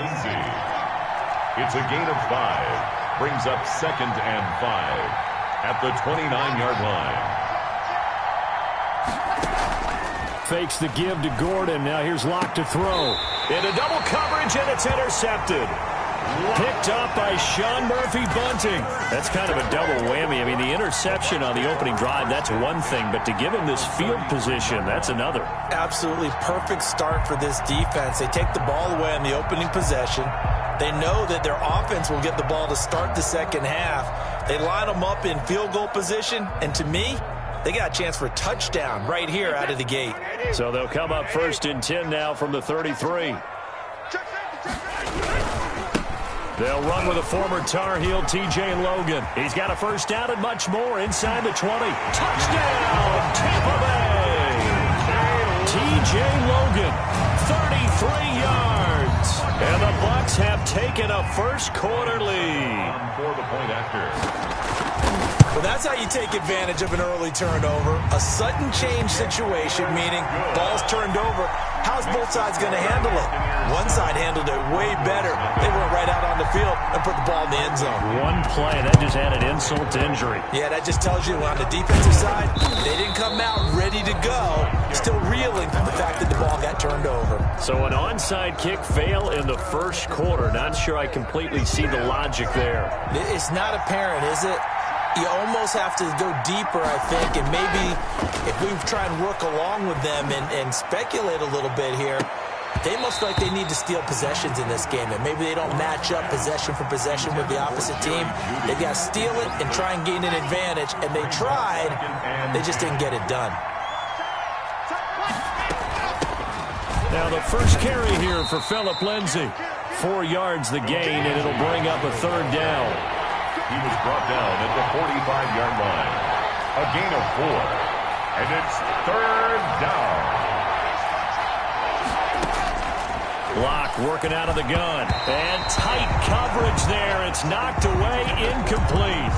Speaker 4: It's a gain of 5. Brings up 2nd and 5 at the 29-yard line.
Speaker 3: Fakes the give to Gordon. Now here's Locke to throw. Into double coverage, and it's intercepted. Picked up by Sean Murphy-Bunting. That's kind of a double whammy. I mean, the interception on the opening drive, that's one thing, but to give him this field position, that's another.
Speaker 6: Absolutely perfect start for this defense. They take the ball away on the opening possession. They know that their offense will get the ball to start the second half. They line them up in field goal position, and to me, they got a chance for a touchdown right here out of the gate.
Speaker 3: So they'll come up 1st and 10 now from the 33. They'll run with a former Tar Heel, TJ Logan. He's got a first down and much more inside the 20. Touchdown, Tampa Bay! TJ Logan, 33 yards. And the Bucs have taken a first quarter lead.
Speaker 4: For the point after.
Speaker 6: Well, that's how you take advantage of an early turnover. A sudden change situation, meaning ball's turned over. How's both sides going to handle it? One side handled it way better. They went right out on the field and put the ball in the end zone.
Speaker 3: One play, that just added insult to injury.
Speaker 6: Yeah, that just tells you on the defensive side, they didn't come out ready to go, still reeling from the fact that the ball got turned over.
Speaker 3: So an onside kick fail in the first quarter. Not sure I completely see the logic there.
Speaker 6: It's not apparent, is it? You almost have to go deeper, I think, and maybe if we try and work along with them and speculate a little bit here, they most likely need to steal possessions in this game, and maybe they don't match up possession for possession with the opposite team. They've got to steal it and try and gain an advantage, and they tried, they just didn't get it done.
Speaker 3: Now the first carry here for Phillip Lindsay. 4 yards the gain, and it'll bring up a third down.
Speaker 4: He was brought down at the 45-yard line. A gain of 4. And it's third down.
Speaker 3: Block working out of the gun. And tight coverage there. It's knocked away, incomplete.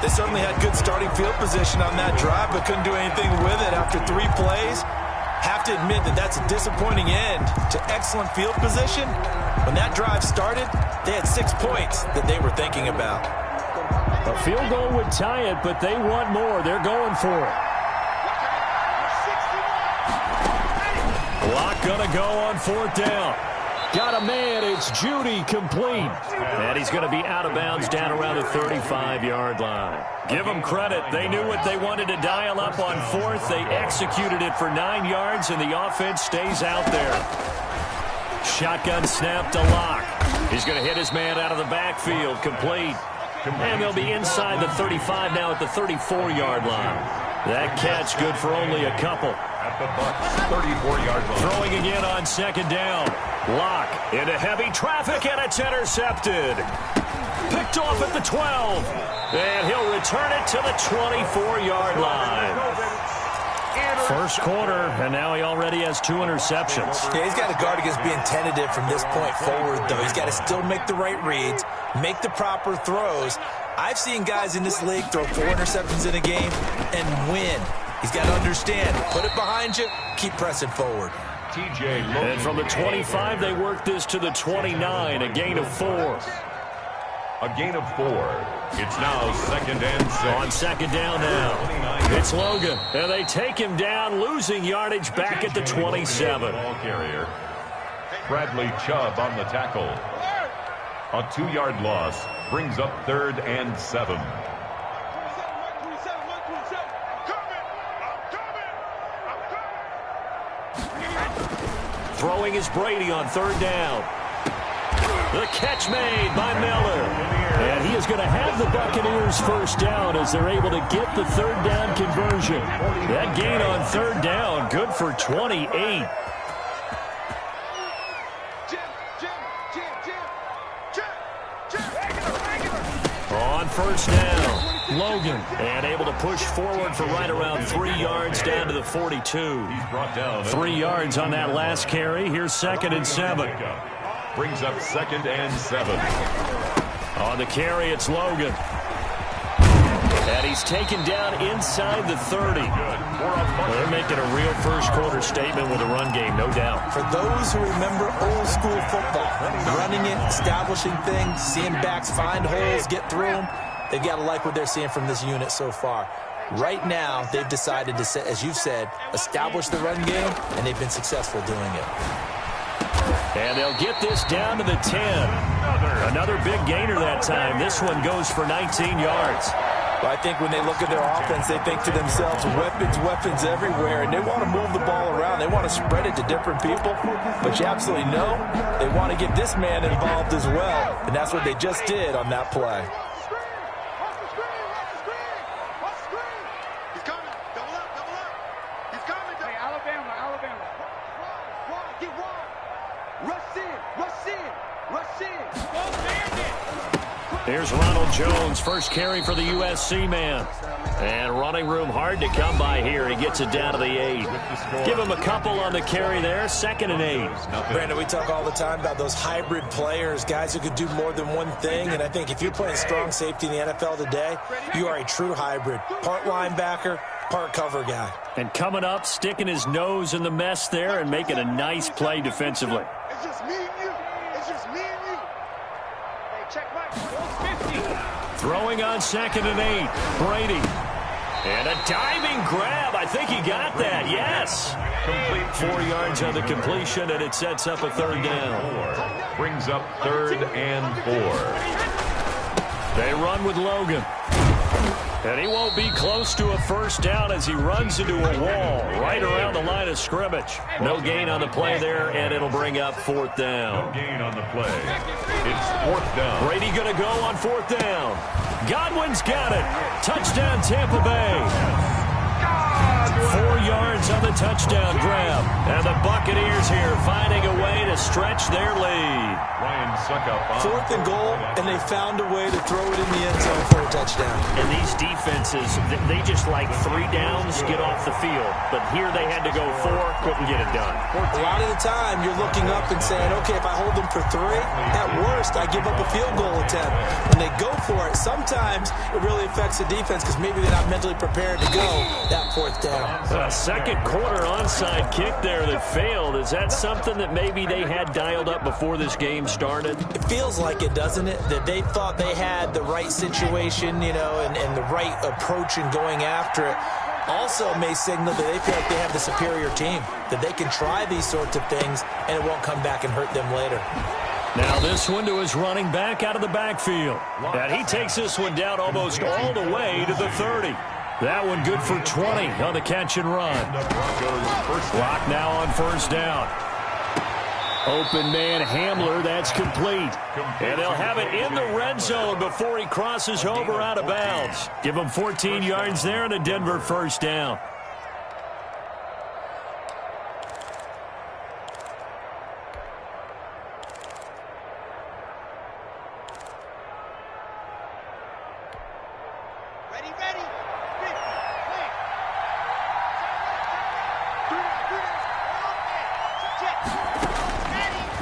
Speaker 6: They certainly had good starting field position on that drive, but couldn't do anything with it after 3 plays. Have to admit that that's a disappointing end to excellent field position. When that drive started, they had 6 points that they were thinking about.
Speaker 3: A field goal would tie it, but they want more. They're going for it. Block gonna go on 4th down. Got a man. It's Judy, complete. And he's going to be out of bounds down around the 35-yard line. Give them credit. They knew what they wanted to dial up on 4th. They executed it for 9 yards, and the offense stays out there. Shotgun snap to Locke. He's going to hit his man out of the backfield, complete. And they'll be inside the 35 now at the 34-yard line. That catch good for only a couple.
Speaker 4: At the Bucs 34-yard line.
Speaker 3: Throwing again on 2nd down. Locke into heavy traffic, and it's intercepted. Picked off at the 12. And he'll return it to the 24-yard line. First quarter, and now he already has 2 interceptions.
Speaker 6: Yeah, he's got to guard against being tentative from this point forward, though. He's got to still make the right reads, make the proper throws. I've seen guys in this league throw 4 interceptions in a game and win. He's got to understand, put it behind you, keep pressing forward.
Speaker 3: And from the 25, they work this to the 29, a gain of 4.
Speaker 4: A gain of 4. It's now 2nd and 6.
Speaker 3: On 2nd down now, it's Logan. And they take him down, losing yardage back at the 27.
Speaker 4: Ball carrier. Bradley Chubb on the tackle. A 2-yard loss brings up 3rd and 7.
Speaker 3: Throwing is Brady on 3rd down. The catch made by Miller. And he is going to have the Buccaneers first down as they're able to get the 3rd down conversion. That gain on 3rd down, good for 28. On 1st down, Logan, and able to push forward for right around 3 yards down to the 42.
Speaker 4: He's brought down
Speaker 3: 3 yards on that last carry. Here's 2nd and 7.
Speaker 4: Brings up 2nd and 7.
Speaker 3: On the carry, it's Logan. And he's taken down inside the 30. They're making a real first quarter statement with a run game, no doubt.
Speaker 6: For those who remember old school football, running it, establishing things, seeing backs find holes, get through them, they've got to like what they're seeing from this unit so far. Right now, they've decided to, as you've said, establish the run game, and they've been successful doing it.
Speaker 3: And they'll get this down to the 10. Another big gainer that time. This one goes for 19 yards.
Speaker 6: Well, I think when they look at their offense, they think to themselves, weapons, weapons everywhere, and they want to move the ball around. They want to spread it to different people, but you absolutely know they want to get this man involved as well, and that's what they just did on that play.
Speaker 3: Here's Ronald Jones, first carry for the USC man. And running room hard to come by here. He gets it down to the 8. Give him a couple on the carry there, 2nd and 8.
Speaker 6: Brandon, we talk all the time about those hybrid players, guys who could do more than one thing. And I think if you're playing strong safety in the NFL today, you are a true hybrid. Part linebacker, part cover guy.
Speaker 3: And coming up, sticking his nose in the mess there and making a nice play defensively.
Speaker 7: It's just me and you. It's just me and you. Hey, check my 50.
Speaker 3: Throwing on 2nd and 8. Brady. And a diving grab. I think he got that. Yes.
Speaker 4: Complete.
Speaker 3: 4 yards on the completion, and it sets up a 3rd down.
Speaker 4: Brings up 3rd and 4.
Speaker 3: They run with Logan. And he won't be close to a first down as he runs into a wall right around the line of scrimmage. No gain on the play there, and it'll bring up fourth down.
Speaker 4: No gain on the play. It's fourth down.
Speaker 3: Brady going to go on fourth down. Godwin's got it. Touchdown, Tampa Bay. 4 yards on the touchdown grab. And the Buccaneers here finding a way to stretch their lead.
Speaker 4: Ryan Suckup on
Speaker 6: fourth and goal, and they found a way to throw it in the end zone for a touchdown.
Speaker 3: And these defenses, they just like 3 downs, get off the field. But here they had to go 4, couldn't get it done.
Speaker 6: A lot of the time, you're looking up and saying, okay, if I hold them for 3, at worst, I give up a field goal attempt. When they go for it, sometimes it really affects the defense because maybe they're not mentally prepared to go that fourth down.
Speaker 3: A second quarter onside kick there that failed. Is that something that maybe they had dialed up before this game started?
Speaker 6: It feels like it, doesn't it? That they thought they had the right situation, you know, and the right approach in going after it. Also may signal that they feel like they have the superior team, that they can try these sorts of things and it won't come back and hurt them later.
Speaker 3: Now this one to his running back out of the backfield. And he takes this one down almost all the way to the 30. That one good for 20 on the catch and run. Clock now on first down. Open man Hamler, that's complete. And they'll have it in the red zone before he crosses over out of bounds. Give him 14 yards there and a Denver first down.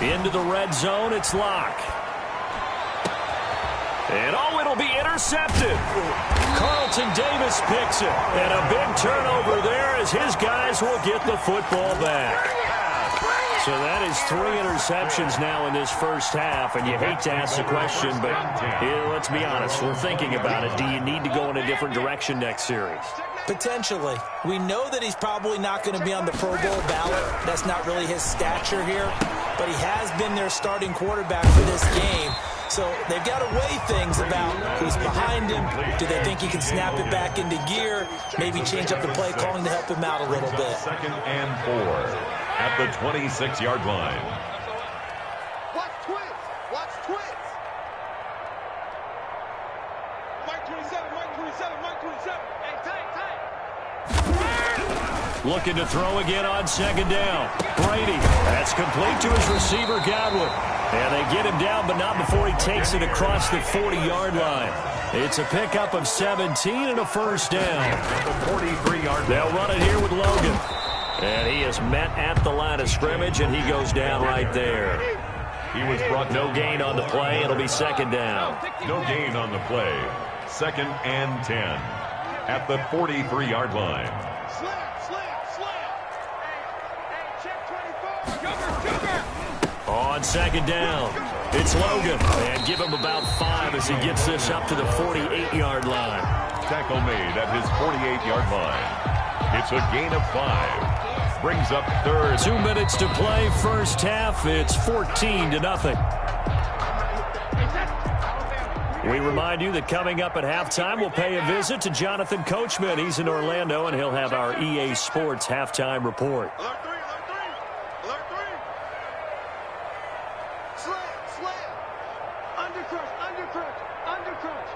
Speaker 3: Into the red zone, it's Locke. And oh, it'll be intercepted. Carlton Davis picks it. And a big turnover there as his guys will get the football back. So that is 3 interceptions now in this first half. And you hate to ask the question, but let's be honest, we're thinking about it. Do you need to go in a different direction next series?
Speaker 6: Potentially. We know that he's probably not going to be on the Pro Bowl ballot. That's not really his stature here. But he has been their starting quarterback for this game. So they've got to weigh things about who's behind him. Do they think he can snap it back into gear? Maybe change up the play calling to help him out a little bit.
Speaker 4: Second and 4 at the 26-yard line.
Speaker 7: Watch twins. Watch twins. Mike 27, Mike 27, Mike 27. Hey, tight.
Speaker 3: Looking to throw again on second down. Brady, that's complete to his receiver, Godwin. And they get him down, but not before he takes it across the 40-yard line. It's a pickup of 17 and a first down.
Speaker 4: The 43-yard.
Speaker 3: They'll run it here with Logan. And he is met at the line of scrimmage, and he goes down right there.
Speaker 4: He was brought
Speaker 3: no gain on the play. It'll be second down.
Speaker 4: No gain on the play. Second and 10 at the 43-yard line.
Speaker 7: Slam. Hey, check 24. Sugar.
Speaker 3: On second down, it's Logan. And give him about 5 as he gets this up to the 48-yard line.
Speaker 4: Tackle made at his 48-yard line. It's a gain of 5. Brings up third.
Speaker 3: 2 minutes to play first half. It's 14-0. We remind you that coming up at halftime, we'll pay a visit to Jonathan Coachman. He's in Orlando, and he'll have our EA Sports halftime report.
Speaker 7: Alert 3. Slam. Undercrunch.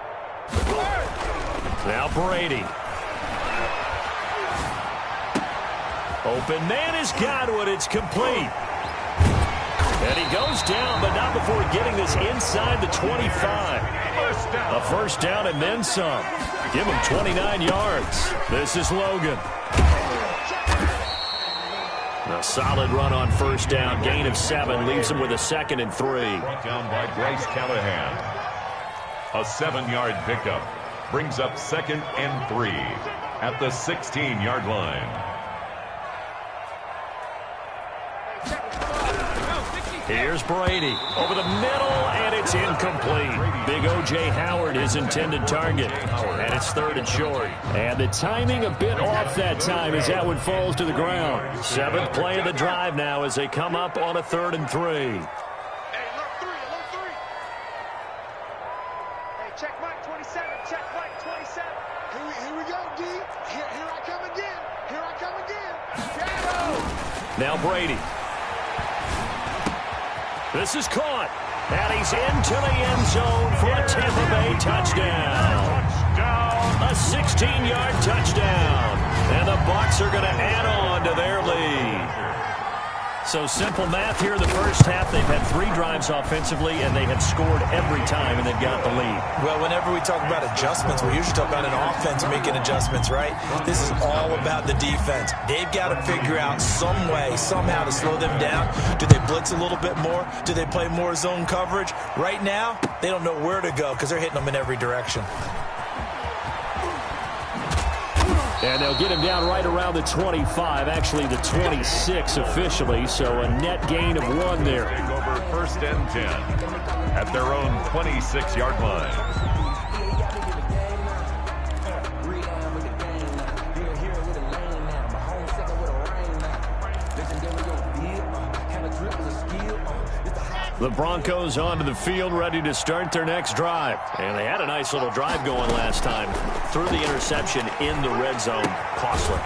Speaker 3: Now Brady. Open man is Godwin. It's complete. And he goes down, but not before getting this inside the 25. A first down and then some. Give him 29 yards. This is Logan. A solid run on first down. Gain of 7 leaves him with a 2nd and 3.
Speaker 4: Brought down by Bryce Callahan. A 7-yard pickup. Brings up 2nd and 3 at the 16-yard line.
Speaker 3: Here's Brady over the middle, and it's incomplete. Big O.J. Howard, his intended target, and it's 3rd and short. And the timing a bit off that time as that one falls to the ground. 7th play of the drive now as they come up on a 3rd and 3.
Speaker 7: Hey, alert 3. Hey, check Mike 27.
Speaker 3: Now Brady. This is caught. And he's into the end zone for a Tampa Bay touchdown. A 16-yard touchdown. And the Bucs are going to add on to their lead. So simple math here in the first half. They've had 3 drives offensively, and they have scored every time, and they've got the lead.
Speaker 6: Well, whenever we talk about adjustments, we usually talk about an offense making adjustments, right? This is all about the defense. They've got to figure out some way, somehow to slow them down. Do they blitz a little bit more? Do they play more zone coverage? Right now, they don't know where to go because they're hitting them in every direction.
Speaker 3: And they'll get him down right around the 25, actually the 26 officially, so a net gain of 1 there.
Speaker 4: Take over 1st and 10 at their own 26-yard line.
Speaker 3: The Broncos onto the field, ready to start their next drive. And they had a nice little drive going last time. Threw the interception in the red zone. Costly.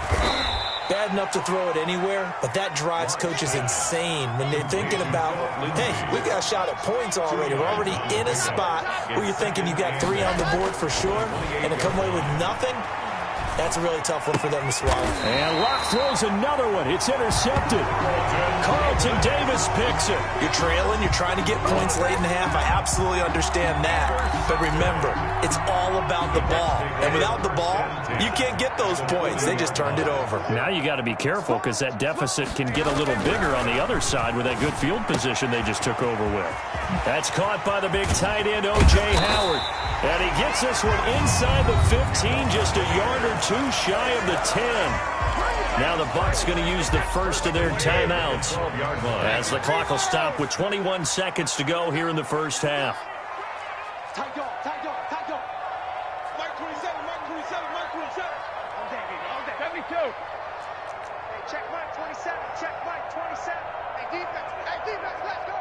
Speaker 6: Bad enough to throw it anywhere, but that drives coaches insane when they're thinking about, hey, we got a shot at points already. We're already in a spot where you're thinking you got 3 on the board for sure, and to come away with nothing, that's a really tough one for them to swallow.
Speaker 3: And Locke throws another one. It's intercepted. Carlton Davis picks it.
Speaker 6: You're trailing. You're trying to get points late in the half. I absolutely understand that. But remember, it's all about the ball. And without the ball, you can't get those points. They just turned it over.
Speaker 3: Now you got to be careful because that deficit can get a little bigger on the other side with that good field position they just took over with. That's caught by the big tight end, O.J. Howard. And he gets this one inside the 15, just a yard or 2 shy of the 10. Now the Bucs going to use the first of their timeouts as the clock will stop with 21 seconds to go here in the first half.
Speaker 7: Tight dog. Mike 27, Mike 27, Mike 27. All day, 72. Hey, check Mike 27, check Mike 27. Hey, defense, let's go.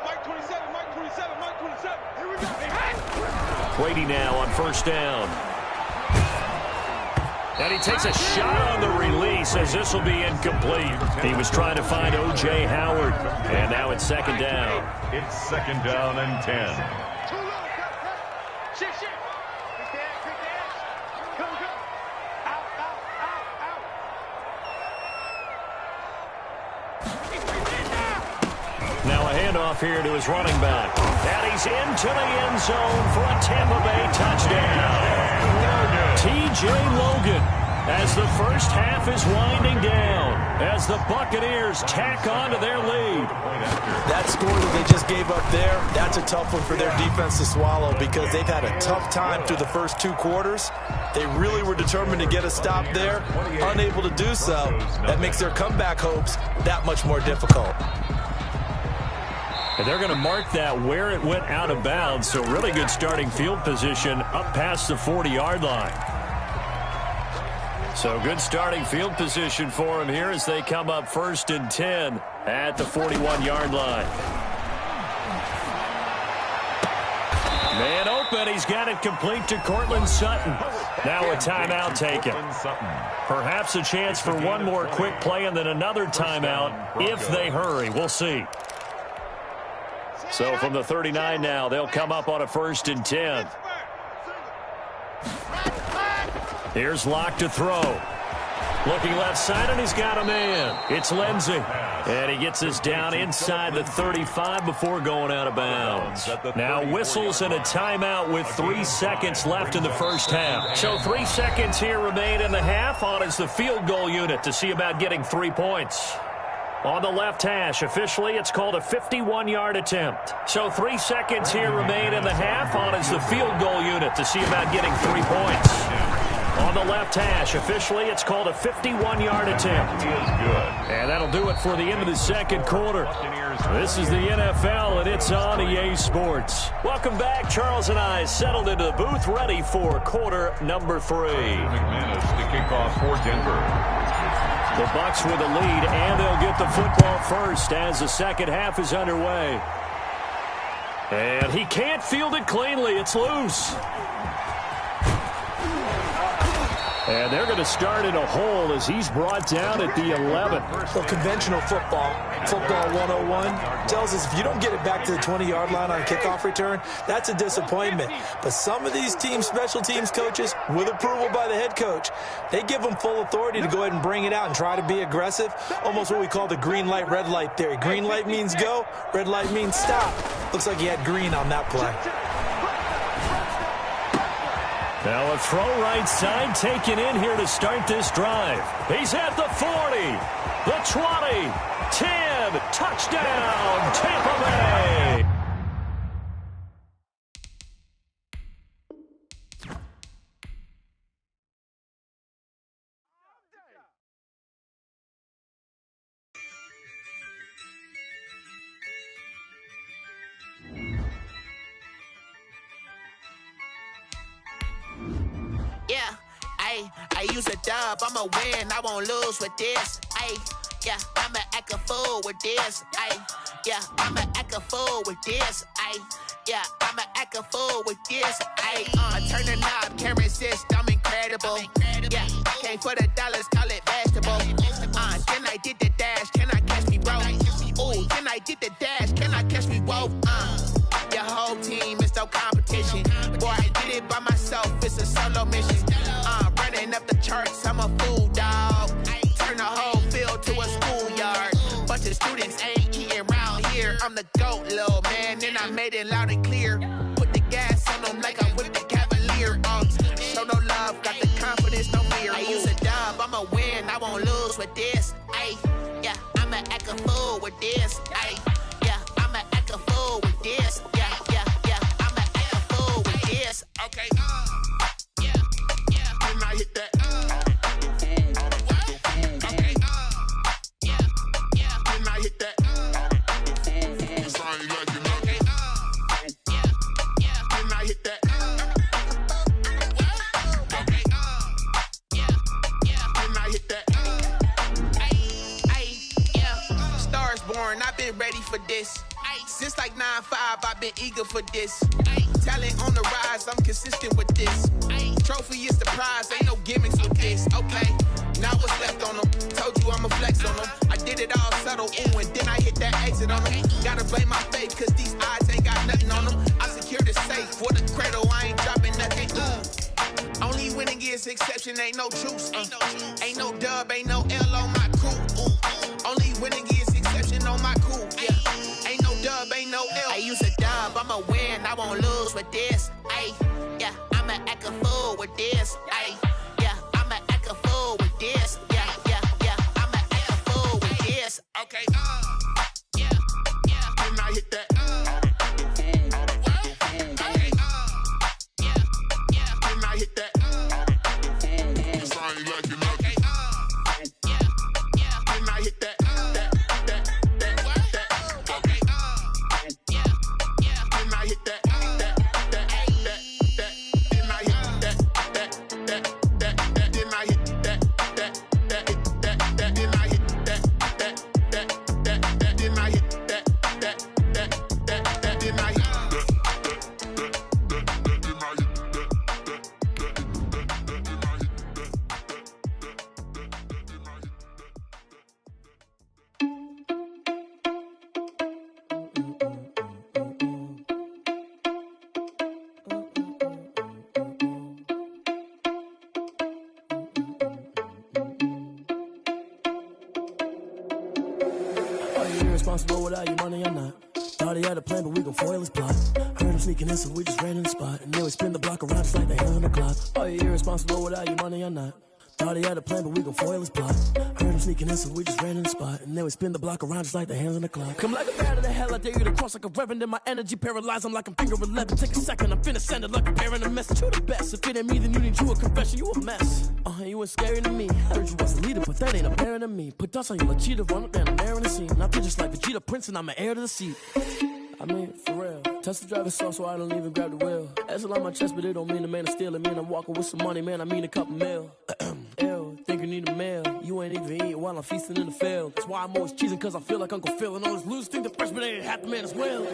Speaker 7: Mike 27, Mike 27, Mike 27. Here we go. Hey!
Speaker 3: Brady now on first down. And he takes a shot on the release as this will be incomplete. He was trying to find O.J. Howard. And now it's 2nd down.
Speaker 4: It's 2nd down and 10.
Speaker 7: Too low, cut. Shit. Quick dance. Go. Out.
Speaker 3: Now a handoff here to his running back. And he's into the end zone for a Tampa Bay touchdown. T.J. Logan, as the first half is winding down, as the Buccaneers tack on to their lead.
Speaker 6: That score that they just gave up there, that's a tough one for their defense to swallow because they've had a tough time through the first 2 quarters. They really were determined to get a stop there, unable to do so. That makes their comeback hopes that much more difficult.
Speaker 3: And they're going to mark that where it went out of bounds, so really good starting field position up past the 40-yard line. So good starting field position for him here as they come up 1st and 10 at the 41-yard line. Man open, he's got it complete to Cortland Sutton. Now a timeout taken. Perhaps a chance for one more quick play and then another timeout if they hurry. We'll see. So from the 39 now, they'll come up on a 1st and 10. Here's Locke to throw. Looking left side, and he's got a man. It's Lindsey. And he gets this down inside the 35 before going out of bounds. Now whistles and a timeout with 3 seconds left in the first half. So 3 seconds here remain in the half. On is the field goal unit to see about getting 3 points. On the left hash, officially, it's called a 51-yard attempt. So 3 seconds here remain in the half. On is the field goal unit to see about getting 3 points. On the left hash, officially, it's called a 51-yard attempt.
Speaker 4: He is good.
Speaker 3: And that'll do it for the end of the second quarter. This is the NFL, and it's on EA Sports. Welcome back. Charles and I settled into the booth, ready for quarter number 3.
Speaker 4: McManus to kick off for Denver.
Speaker 3: The Bucs with a lead, and they'll get the football first as the second half is underway. And he can't field it cleanly. It's loose. And they're going to start in a hole as he's brought down at the 11.
Speaker 6: Well, conventional football 101, tells us if you don't get it back to the 20-yard line on a kickoff return, that's a disappointment. But some of these special teams coaches, with approval by the head coach, they give them full authority to go ahead and bring it out and try to be aggressive, almost what we call the green light, red light theory. Green light means go, red light means stop. Looks like he had green on that play.
Speaker 3: Now a throw right side taken in here to start this drive. He's at the 40, the 20, 10, touchdown, Tampa Bay.
Speaker 8: Yeah, I use a dub, I'ma win, I won't lose with this. Yeah, I'ma act a fool with this. Yeah, I'ma act a fool with this. Yeah, I'ma act a fool with this. I turn the knob, can't resist, I'm incredible. Yeah, came for the dollars, call it vegetable. Then I did the dash, can I catch me, bro? Ooh, then I did the dash, can I catch me, whoa? Your whole team is no competition. Boy, I did it by myself, it's a solo mission. Running up the charts, I'm a fool, dog. Turn the whole field to a schoolyard. Bunch of students ain't eating round here. I'm the GOAT, little man, and I made it loud and clear. Put the gas on them like I'm with the Cavalier. Show no love, got the confidence, no fear. I use a dub, I'ma win, I won't lose with this. Yeah, I'ma act a fool with this. Yeah, I'ma act a fool with this. Yeah, I'ma act a fool with this. Okay, yeah, and I hit that. Okay, yeah, and I hit that. Sorry, like you know. Okay, yeah, and I hit that. Okay, yeah, and I hit that. Yeah, stars born, I've been ready for this. Since like 9-5, I've been eager for this. Talent on the rise, I'm consistent with this. Trophy is the prize, ain't no gimmicks with this. Okay, now what's left on them? Told you I'ma flex on them. I did it all subtle, ooh, and then I hit that exit on them. Gotta blame my faith, cause these odds ain't got nothing on them. I secured the safe for the cradle, I ain't dropping nothing. Only winning is exception, ain't no truce. Ain't no dub, ain't no L on my crew. Only winning is exception on my crew. Yeah. Ain't no dub, ain't no L. I use a dub, I'ma win, I won't lose with this. Yeah, I'ma act a fool with this. Yeah, I'ma act a fool with this. Yeah, I'ma act a fool with this. Okay, yeah, and I hit that. Okay, yeah, and I hit that. Sorry, like you know. Okay, yeah, and I hit that.
Speaker 9: Irresponsible without your money or not. Thought he had a plan, but we gon' foil his plot. Heard him sneaking in, so we just ran in the spot. And then we spin the block around just like the hell on the clock. Are you irresponsible without your money or not? Thought he had a plan, but we gon' foil his plot. Heard him sneaking in, so we just ran in the spot. And then we spin the block around just like the hands on the clock. Come like a bat of the hell, I dare you to cross like a reverend. In my energy paralyzed, I'm like I'm finger 11. Take a second, I'm finna send it like a bearing a message to the best. If it ain't me, then you need you a confession, you a mess. You ain't scary to me. Heard you was a leader, but that ain't apparent to me. Put dust on you like cheetah, run up and I'm there in the scene. Now I just like Vegeta Prince and I'm an heir to the seat. I mean, for real. Touch the driver's sauce so I don't even grab the wheel. That's on my chest, but it don't mean the man is stealing. Man, I'm walking with some money, man, I mean a couple mil. Ew, think you need a meal. You ain't even eating while I'm feasting in the field. That's why I'm always cheesing, cause I feel like Uncle Phil. And all those losers think the freshman ain't half the man as well.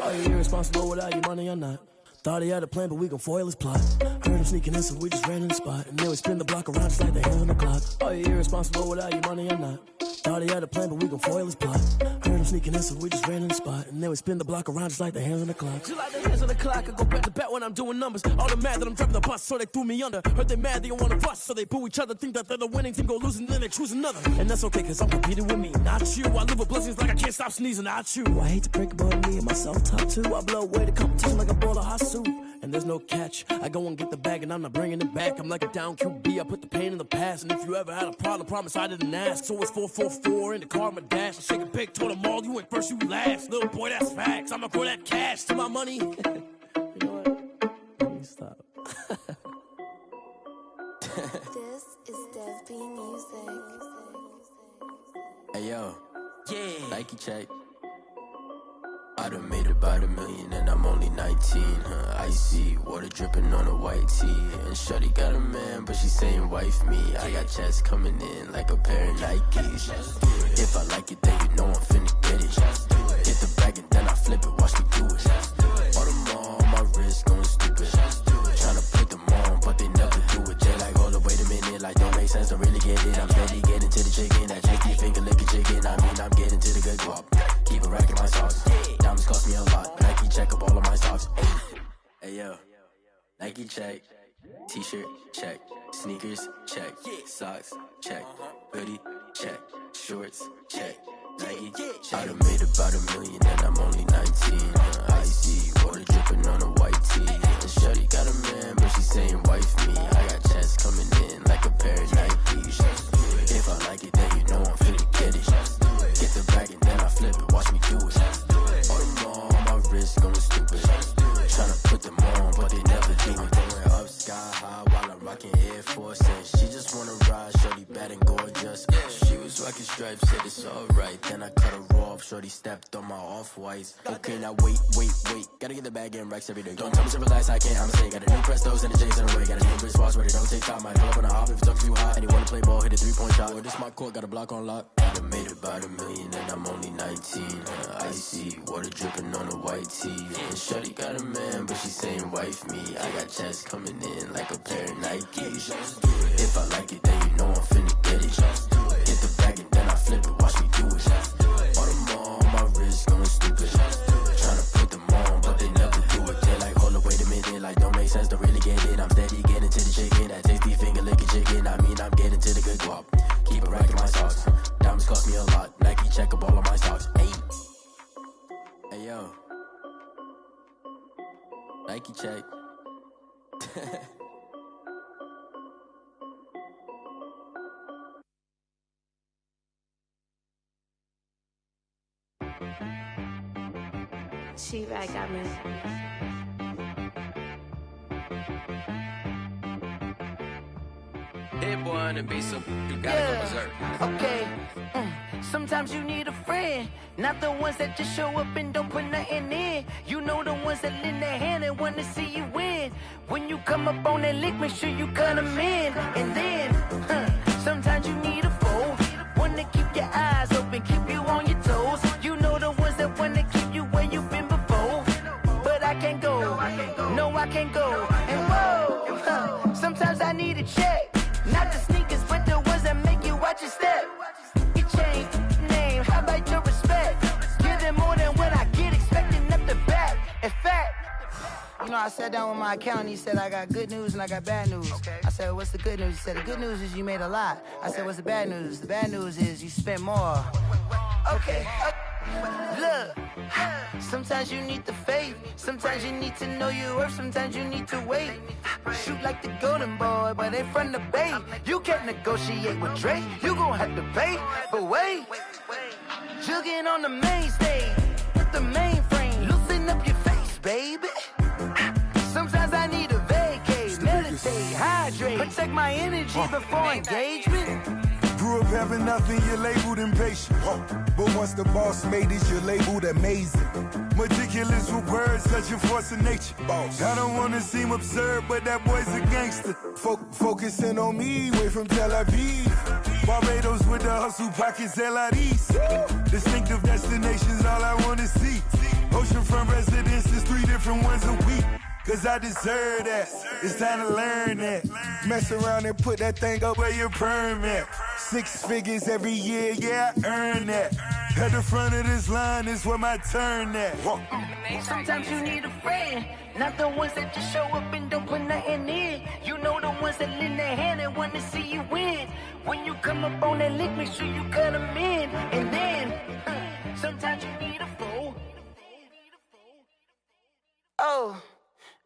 Speaker 9: Are you irresponsible without your money or not? Thought he had a plan, but we gon' foil his plot. Heard him sneaking in, so we just ran in the spot. And then we spin the block around just like the hands on the clock. Are you irresponsible without your money or not? Thought he had a plan, but we gon' foil his plot. Heard him sneaking in, so we just ran in the spot. And then we spin the block around just like the hands on the clock. Just like the hands on the clock, I go back to back when I'm doing numbers. All the mad that I'm driving the bus, so they threw me under. Heard they mad, they don't wanna bust, so they boo each other. Think that they're the winning team, go losing, then they choose another. And that's okay, cause I'm competing with me, not you. I live with blessings like I can't stop sneezing, not you. I hate to break about me and myself top two. I blow away the competition like a bowl of hot soup. And there's no catch. I go and get the bag and I'm not bringing it back. I'm like a down QB, I put the pain in the past. And if you ever had a problem, promise I didn't ask. So it's 444 in the car, my dash. I shake a big, told them all, you ain't first, you last. Little boy, that's facts. I'ma throw that cash to my money. You know what? Let me stop.
Speaker 10: This is Dev B Music.
Speaker 5: Hey yo, yeah. Nike check. I done made about $1 million and I'm only 19, Icy, water dripping on a white tee. And shorty got a man, but she saying wife me. I got checks coming in like a pair of Nikes. If I like it, then you know I'm finna get it. Hit the bag and then I flip it, watch me do it. All on my wrist going stupid. Tryna put them on, but they never do it. They like, hold up, wait a minute, like don't make sense, don't really get it. I'm steady getting to the chicken, that chicky finger licking chicken. I mean, I'm getting to the good guap. Keep a rack in my socks. Diamonds cost me a lot. Nike check up all of my socks. Hey yo, Nike check. T-shirt check. Sneakers check. Socks check. Hoodie check. Shorts check. Nike check. I done made about $1 million and I'm only 19. Icy, water dripping on a white tee. And shorty got a man, but she saying wife me. I got checks coming in like a pair of Nikes. If I like it, then you know I'm finna get it. Get the bag and then I flip it, watch me do it. All them on my wrist going stupid. Tryna put them on, but they never do it. Going up sky high while I'm rocking Air Force. And she just wanna ride, shorty bad and gorgeous. She was rocking stripes, said it's alright. Then I cut her off, shorty stepped on my off-whites. Okay, now wait. Gotta get the bag and racks every day. Don't tell me to relax, I can't, I'ma say. Got a new Prestos and the J's in the way. Got a new wristwatch where they don't take time. Might pull up on a hop if it's talking too hot. And he wanna play ball, hit a 3-point shot. Well, this my court, got a block on lock. I done made about $1 million and I'm only 19. Icy, water dripping on a white tee. And shorty got a man, but she saying wife me. I got checks coming in like a pair of Nikes. If I like it, then you know I'm finna get it. Hit the bag and then I flip it, watch me do it. All them on my wrist going stupid. Tryna put them on, but they never do it. They like, hold up, wait a minute, like don't make sense, don't really get it. I'm steady getting to the chicken, that tasty finger licking chicken. I mean, I'm getting to the good guap. Keep a rack in my socks. Diamonds cost me a lot. Nike check up all of my socks. Hey yo, Nike check.
Speaker 10: She right got me.
Speaker 5: Hit one and be some, you gotta go berserk.
Speaker 11: Okay. Sometimes you need a friend, not the ones that just show up and don't put nothing in. You know the ones that lend their hand and wanna see you win. When you come up on that lick, make sure you cut them in. And then, sometimes you need a foe, one to keep your eyes open, keep you on your toes. You know the ones that wanna keep you where you've been before. But I can't go, no I can't go. And whoa, sometimes I need a check. Not the sneakers, but the ones that make you watch your step. You change name, how about your respect? Give them more than what I get, expecting up the back. In fact, you know, I sat down with my accountant, he said, I got good news and I got bad news. Okay. I said, what's the good news? He said, the good news is you made a lot. I said, what's the bad news? The bad news is you spent more. Okay. Look, sometimes you need the faith, sometimes you need to know your worth, sometimes you need to wait. Shoot like the golden boy, but they from the bay. You can't negotiate with Drake, you gon' have to pay. But wait, jugging on the main stage with the mainframe, loosen up your face, baby. Sometimes I need a vacate, meditate, hydrate, protect my energy before engagement.
Speaker 12: Grew up having nothing, you're labeled impatient. But once the boss made it, you're labeled amazing. Meticulous with words, such a force of nature. I don't wanna seem absurd, but that boy's a gangster. Focusing on me, way from Tel Aviv. Barbados with the hustle pockets, LIDs. Distinctive destinations, all I wanna see. Oceanfront residences, 3 different ones a week. cause I deserve that. It's time to learn that. Mess around and put that thing up where your permit. 6 figures every year, yeah, I earn that. At the front of this line is where my turn at.
Speaker 11: Sometimes you need a friend, not the ones that just show up and don't put nothing in. You know the ones that lend their hand and want to see you win. When you come up on that lick, make sure you cut them in. And then, sometimes you need a fool. Oh,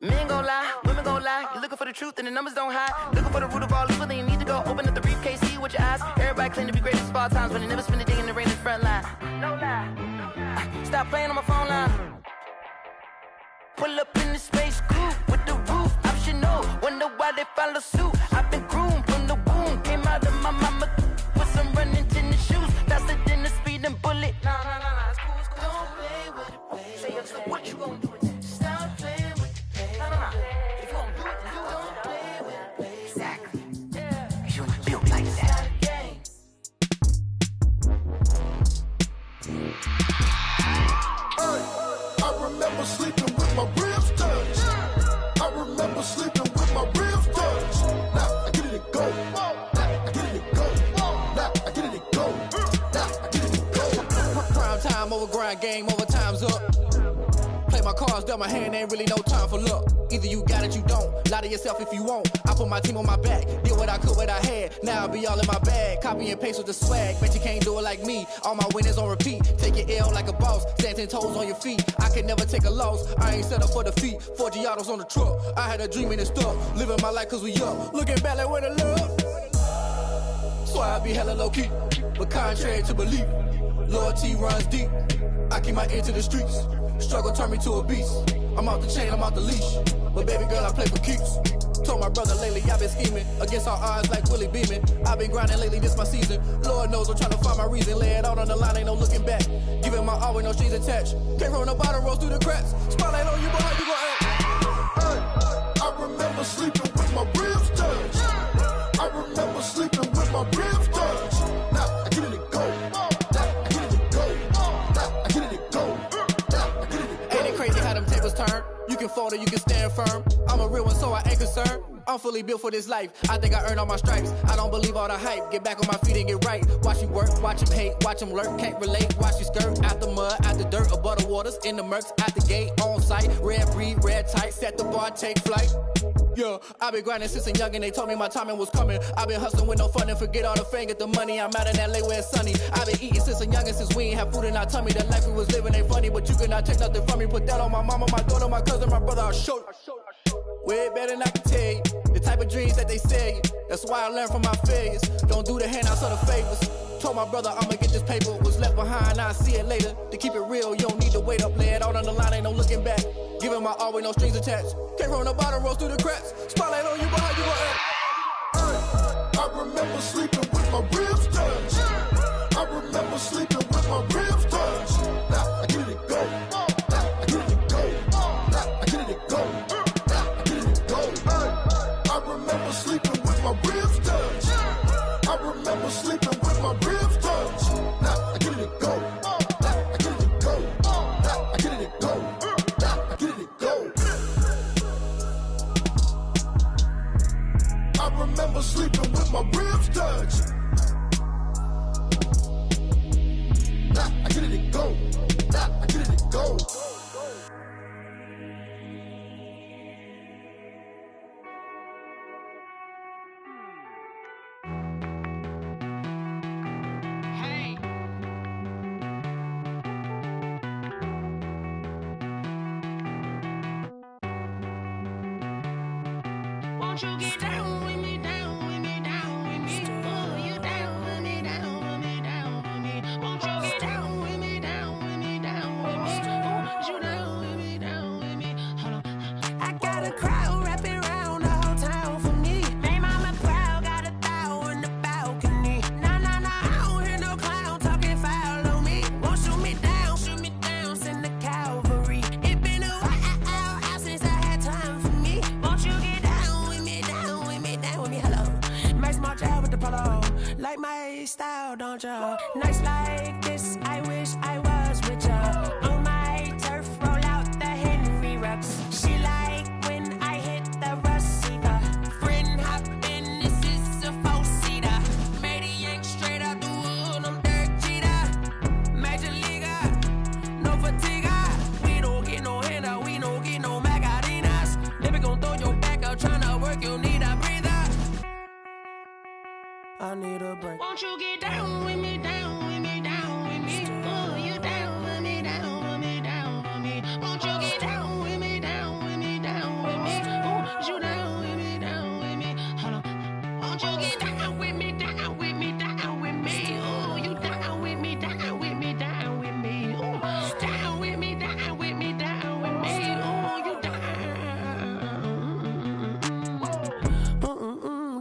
Speaker 11: men gon' lie, women gon' lie. You're looking for the truth and the numbers don't hide. Looking for the root of all evil, then you need to go open up the briefcase, see with your eyes. Everybody claim to be great at all times, but they never spend a day in the rain in the front line. No lie. Stop playing on my phone line. Pull up in the space coupe with the roof optional. Wonder why they follow suit. I've been groomed from the womb. Came out of my mama with some running tennis shoes. Faster than the speeding bullet. Nah, it's cool, it's cool. Don't play with it, baby. Say so what you gon' do with it? Stop playing with it, baby. Nah. If you gon' do it, then don't play with it, baby. Exactly. Yeah. Cause you ain't built like that.
Speaker 13: I remember sleeping with my ribs touched. I remember sleeping with my ribs touched. Now I get it and go. Now I get it and go. Now I get it and go. Now I get it and go.
Speaker 14: Prime time over grind game, over time's up. Play my cards, dealt my hand, ain't really no time for luck. Either you got it, you don't. Lie to yourself if you won't. I put my team on my back, did what I could, what I had. Now I be all in my bag, copy and paste with the swag. Bet you can't do it like me. All my winners on repeat. Take your L like a boss, stand 10 toes on your feet. I can never take a loss. I ain't set up for defeat. 4 Giottos on the truck. I had a dream and it's stuck. Living my life cause we up. Looking back like where the love. So I be hella low key, but contrary to belief, loyalty runs deep. I keep my ear to the streets. Struggle turned me to a beast. I'm out the chain, I'm out the leash. But baby girl, I play for keeps. Told my brother lately, I've been scheming against all odds like Willie Beeman. I've been grinding lately, this my season. Lord knows I'm trying to find my reason. Lay it out on the line, ain't no looking back. Giving my all with no strings attached. Can't roll no bottle, rolls through the cracks. Spotlight on you, boy, how you gon' act?
Speaker 13: I remember sleeping with my ribs touched. I remember sleeping with my ribs touched. Now I get it and go. Now I get it and go. Now I get it and go. Now I get it and go.
Speaker 14: Ain't it crazy how them tables turn? You can fold or you can stand firm. I'm a real one, so I ain't concerned. I'm fully built for this life. I think I earned all my stripes. I don't believe all the hype. Get back on my feet and get right. Watch you work, watch him hate, watch him lurk. Can't relate, watch you skirt. Out the mud, out the dirt, above the waters, in the murks, out the gate, on site. Red breed, red tight, set the bar, take flight. Yeah, I been grinding since a young and they told me my timing was coming. I been hustling with no fun and forget all the fame, get the money. I'm out in LA where it's sunny. I been eating since a young and since we ain't have food in our tummy. The life we was living ain't funny, but you cannot take nothing from me. Put that on my mama, my daughter, my cousin, my brother, I'll show you. Way better than I can tell you. The type of dreams that they sell you. That's why I learned from my failures. Don't do the handouts or the favors. Told my brother I'ma get this paper. Was left behind, I'll see it later. To keep it real, you don't need to wait up. Lay it out on the line, ain't no looking back. Giving my all with no strings attached. Can't roll no bottle, rolls through the cracks. Spotlight on you, boy, how you gon' act?
Speaker 13: I remember sleeping with my ribs touched. I remember sleeping with my ribs touched. Now I get it and go. Now I get it and go. Now I get it and go. Now I get it and go. I remember sleeping with my ribs touched. I remember sleeping with my ribs touched. Now I get it and go. Now I get it and go. Now I get it and go. Now I get it and go. I remember sleeping with my ribs touched. Now I get it and go. Now I get it and go.
Speaker 15: Won't you get down with me, down with me, down with me? Oh, you down with me, down with me, down with me. Won't you get down with me, down with me, down with me? Oh, you down with me, down with me? Hold on. I got a crowd wrapping around the whole town for me. Hey, mama, crowd got a thou on the balcony. Nah, I don't hear no clown talking foul on me. Won't shoot me down, send the cavalry. It been a while since I had time for me. Won't you get down with me, down with me, down with me? Hello. Nice small job with the polo. Like my style, don't ya? Nice like this, I wish I was with ya. On my turf, roll out the Henry Rux. She like when Won't you get down with me, down with me, down with me? Oh, you down with me, down with me, down with me. Won't you get down with me, down with me, down with me? Oh, you down with me, down with me? Hold on. Won't you get down with me, down with me, down with me? Oh, you down with me, down with me, down with me? Oh, down with me, down with me, down with me? Oh, you down.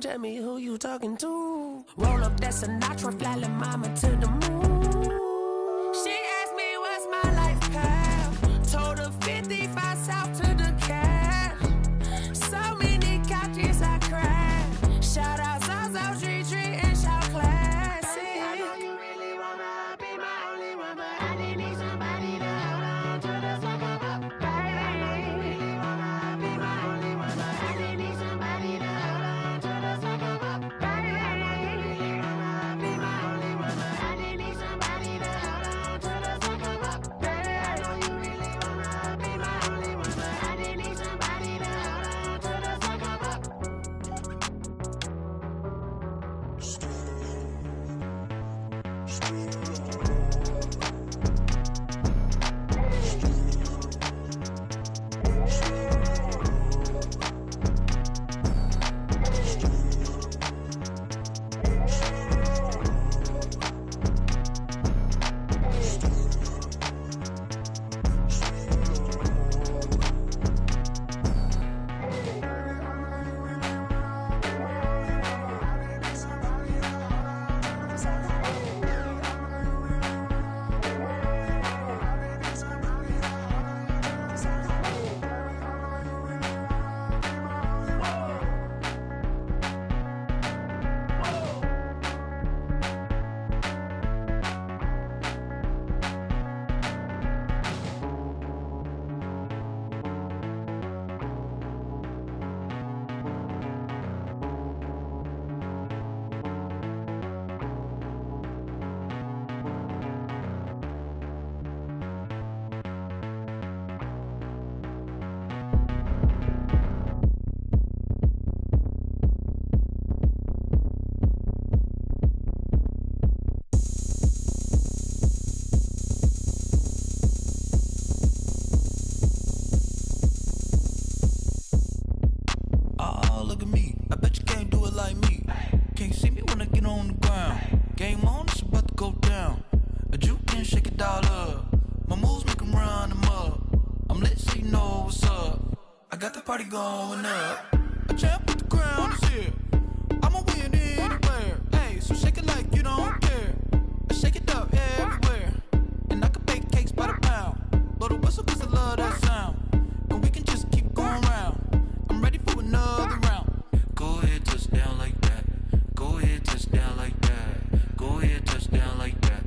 Speaker 15: Tell me who you talking to. Roll up that Sinatra, fly la mama to the moon. She asked me what's my life path. Told her 55 south to the cat. So many couches I cried. Shout out Zazo, Tree Tree, and shout classic. I know you really wanna be my only one, but I didn't need somebody to hold on to the sucker up, baby. I know you really wanna be my only one, but I didn't need somebody to hold on to the sucker up, baby. I know you really wanna be my only one, but I didn't need somebody to hold on to the sucker up, baby. I know you really wanna be my only one, but I didn't need somebody to hold on to the sucker up.
Speaker 2: Oh, look at me. I bet you can't do it like me. Can't see me when I get on the ground. Game on, it's about to go down. A juke can shake it all up. My moves make 'em run them up. I'm lit so you know what's up. I got the party going up. A champ with the crown is here. I'ma win anywhere. Hey, so shake it like you don't care. I shake it up everywhere. And I can bake cakes by the pound. Blow the whistle 'cause I love that sound. And we can just keep going round. I'm ready for another round. Go ahead, touch down like that. Go ahead, touch down like that. Go ahead, touch down like that.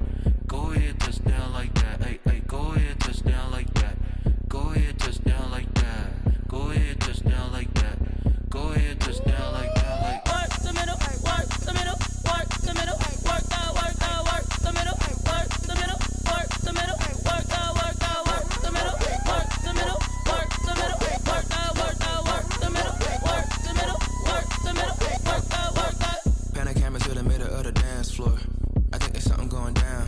Speaker 2: Go ahead, touch down like that. Hey, hey, go ahead, touch down like that. Go ahead, touch down like that. Go ahead, touch down like that. Go ahead, touch down like that. Like work the middle, work the middle, work the middle, work out, work out, work the middle, work the middle, work the middle, work out, work out, work the middle, work the middle, work the middle, work out, work out, work the middle, work the middle, work the middle, work out, work out.
Speaker 5: Pan a camera to the middle of the dance floor. I think there's something going down.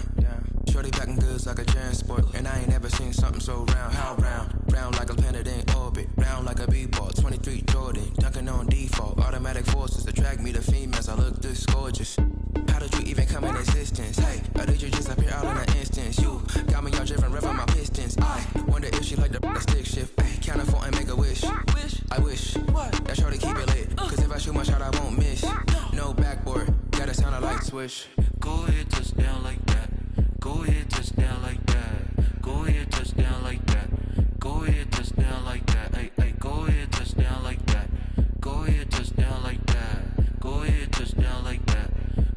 Speaker 5: Shorty packing goods like a transport, and I ain't never seen something so round. How round? Round like a planet in orbit. Round like a b-ball. 23 Jordan, dunking on default. Automatic forces attract me to females. I look this gorgeous. How did you even come in existence? Hey, or did you just appear out in an instance? You got me all driven, revving my pistons. I wonder if she like the stick shift. Ay, count her 4 and make a wish. I wish that shorty keep it lit. 'Cause if I shoot my shot, I won't miss. No backboard, gotta sound a light switch.
Speaker 2: Go ahead, touch down like that. Go ahead, touch down like that. Go ahead, touch down like that. Go ahead, touch down like that. Hey, hey, go ahead, touch down like that. Go ahead, touch down like that. Go ahead, touch down like that.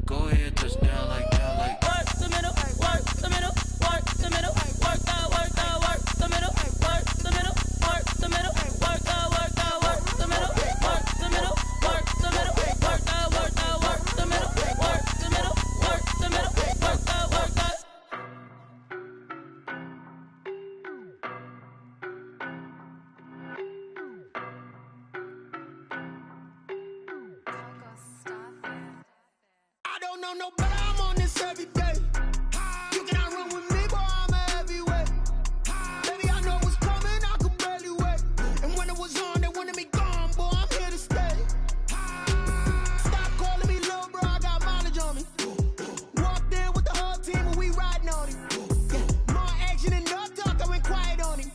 Speaker 2: Go ahead, touch down like that. Like work the middle, work the middle, work the middle, work out, work out, work the middle, work the middle, work the middle, work out, work out, work the middle, work the middle, work the middle, work out, work out, work the middle, work the middle, work the middle, work out, work out.
Speaker 15: I don't know nobody.
Speaker 1: this every day. You cannot run with me, boy, I'm a heavyweight. Baby, I know what's coming, I could barely wait. And when it was on, they wanted me gone, boy, I'm here to stay. Stop calling me little bro, I got mileage on me. Walked in with the whole team and we riding on him. Yeah, more action and no talk, I went quiet on him.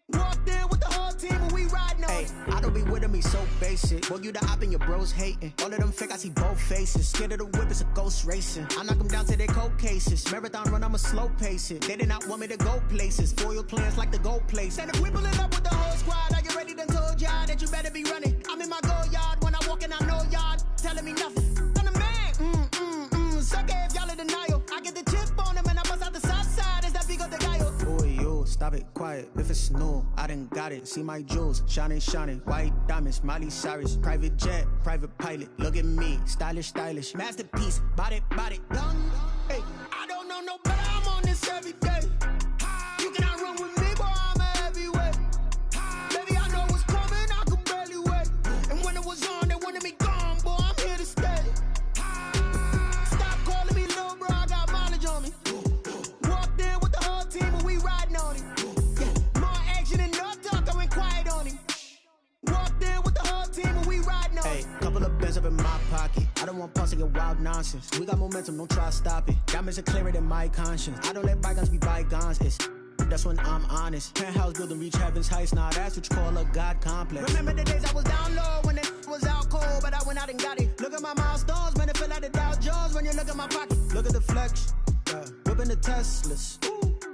Speaker 1: Walked in with the whole team and we riding on him.
Speaker 16: I don't be with me so basic. Boy, you the op and your bros hating. All of them fake, I see both faces. Scared of the whip, it's a ghost racing. I knock them down to their cold cases. Marathon run, I'ma slow pace it. They did not want me to go places. Foil plans like the gold place. And if we pulling up with the whole squad, are you ready? Done told y'all that you better be running. I'm in my go yard. When I walk in, I know y'all telling me nothing. I'm the man. Sucker if y'all in denial. I get the chip on him and I bust out the south side. Is that Vigo the Gallo? Boy, you stop it, quiet. If it's new, I done got it. See my jewels, shining, shining. White diamonds, Miley Cyrus. Private jet, private pilot. Look at me, stylish, stylish. Masterpiece, body, done. Hey, I don't know no better. I'm on this every day. You cannot run with me, boy, I'm a heavyweight. Baby, I know what's coming, I could barely wait. And when it was on, they wanted me gone, boy, I'm here to stay. Stop calling me little bro, I got mileage on me. Walked in with the whole team and we riding on him. Yeah, more action and no talk, I went quiet on him. Walked in with the whole team and we riding on him. Hey, couple of bands up in my pocket. I don't want pause to get wild nonsense. We got momentum, don't try to stop it. Diamonds are clearer than my conscience. I don't let bygones be bygones. That's when I'm honest. Penthouse building, reach heaven's heights. Nah, that's what you call a God complex. Remember the days I was down low when it was out cold, but I went out and got it. Look at my milestones, man, it feel like the Dow Jones when you look at my pocket. Look at the flex, whipping the Teslas.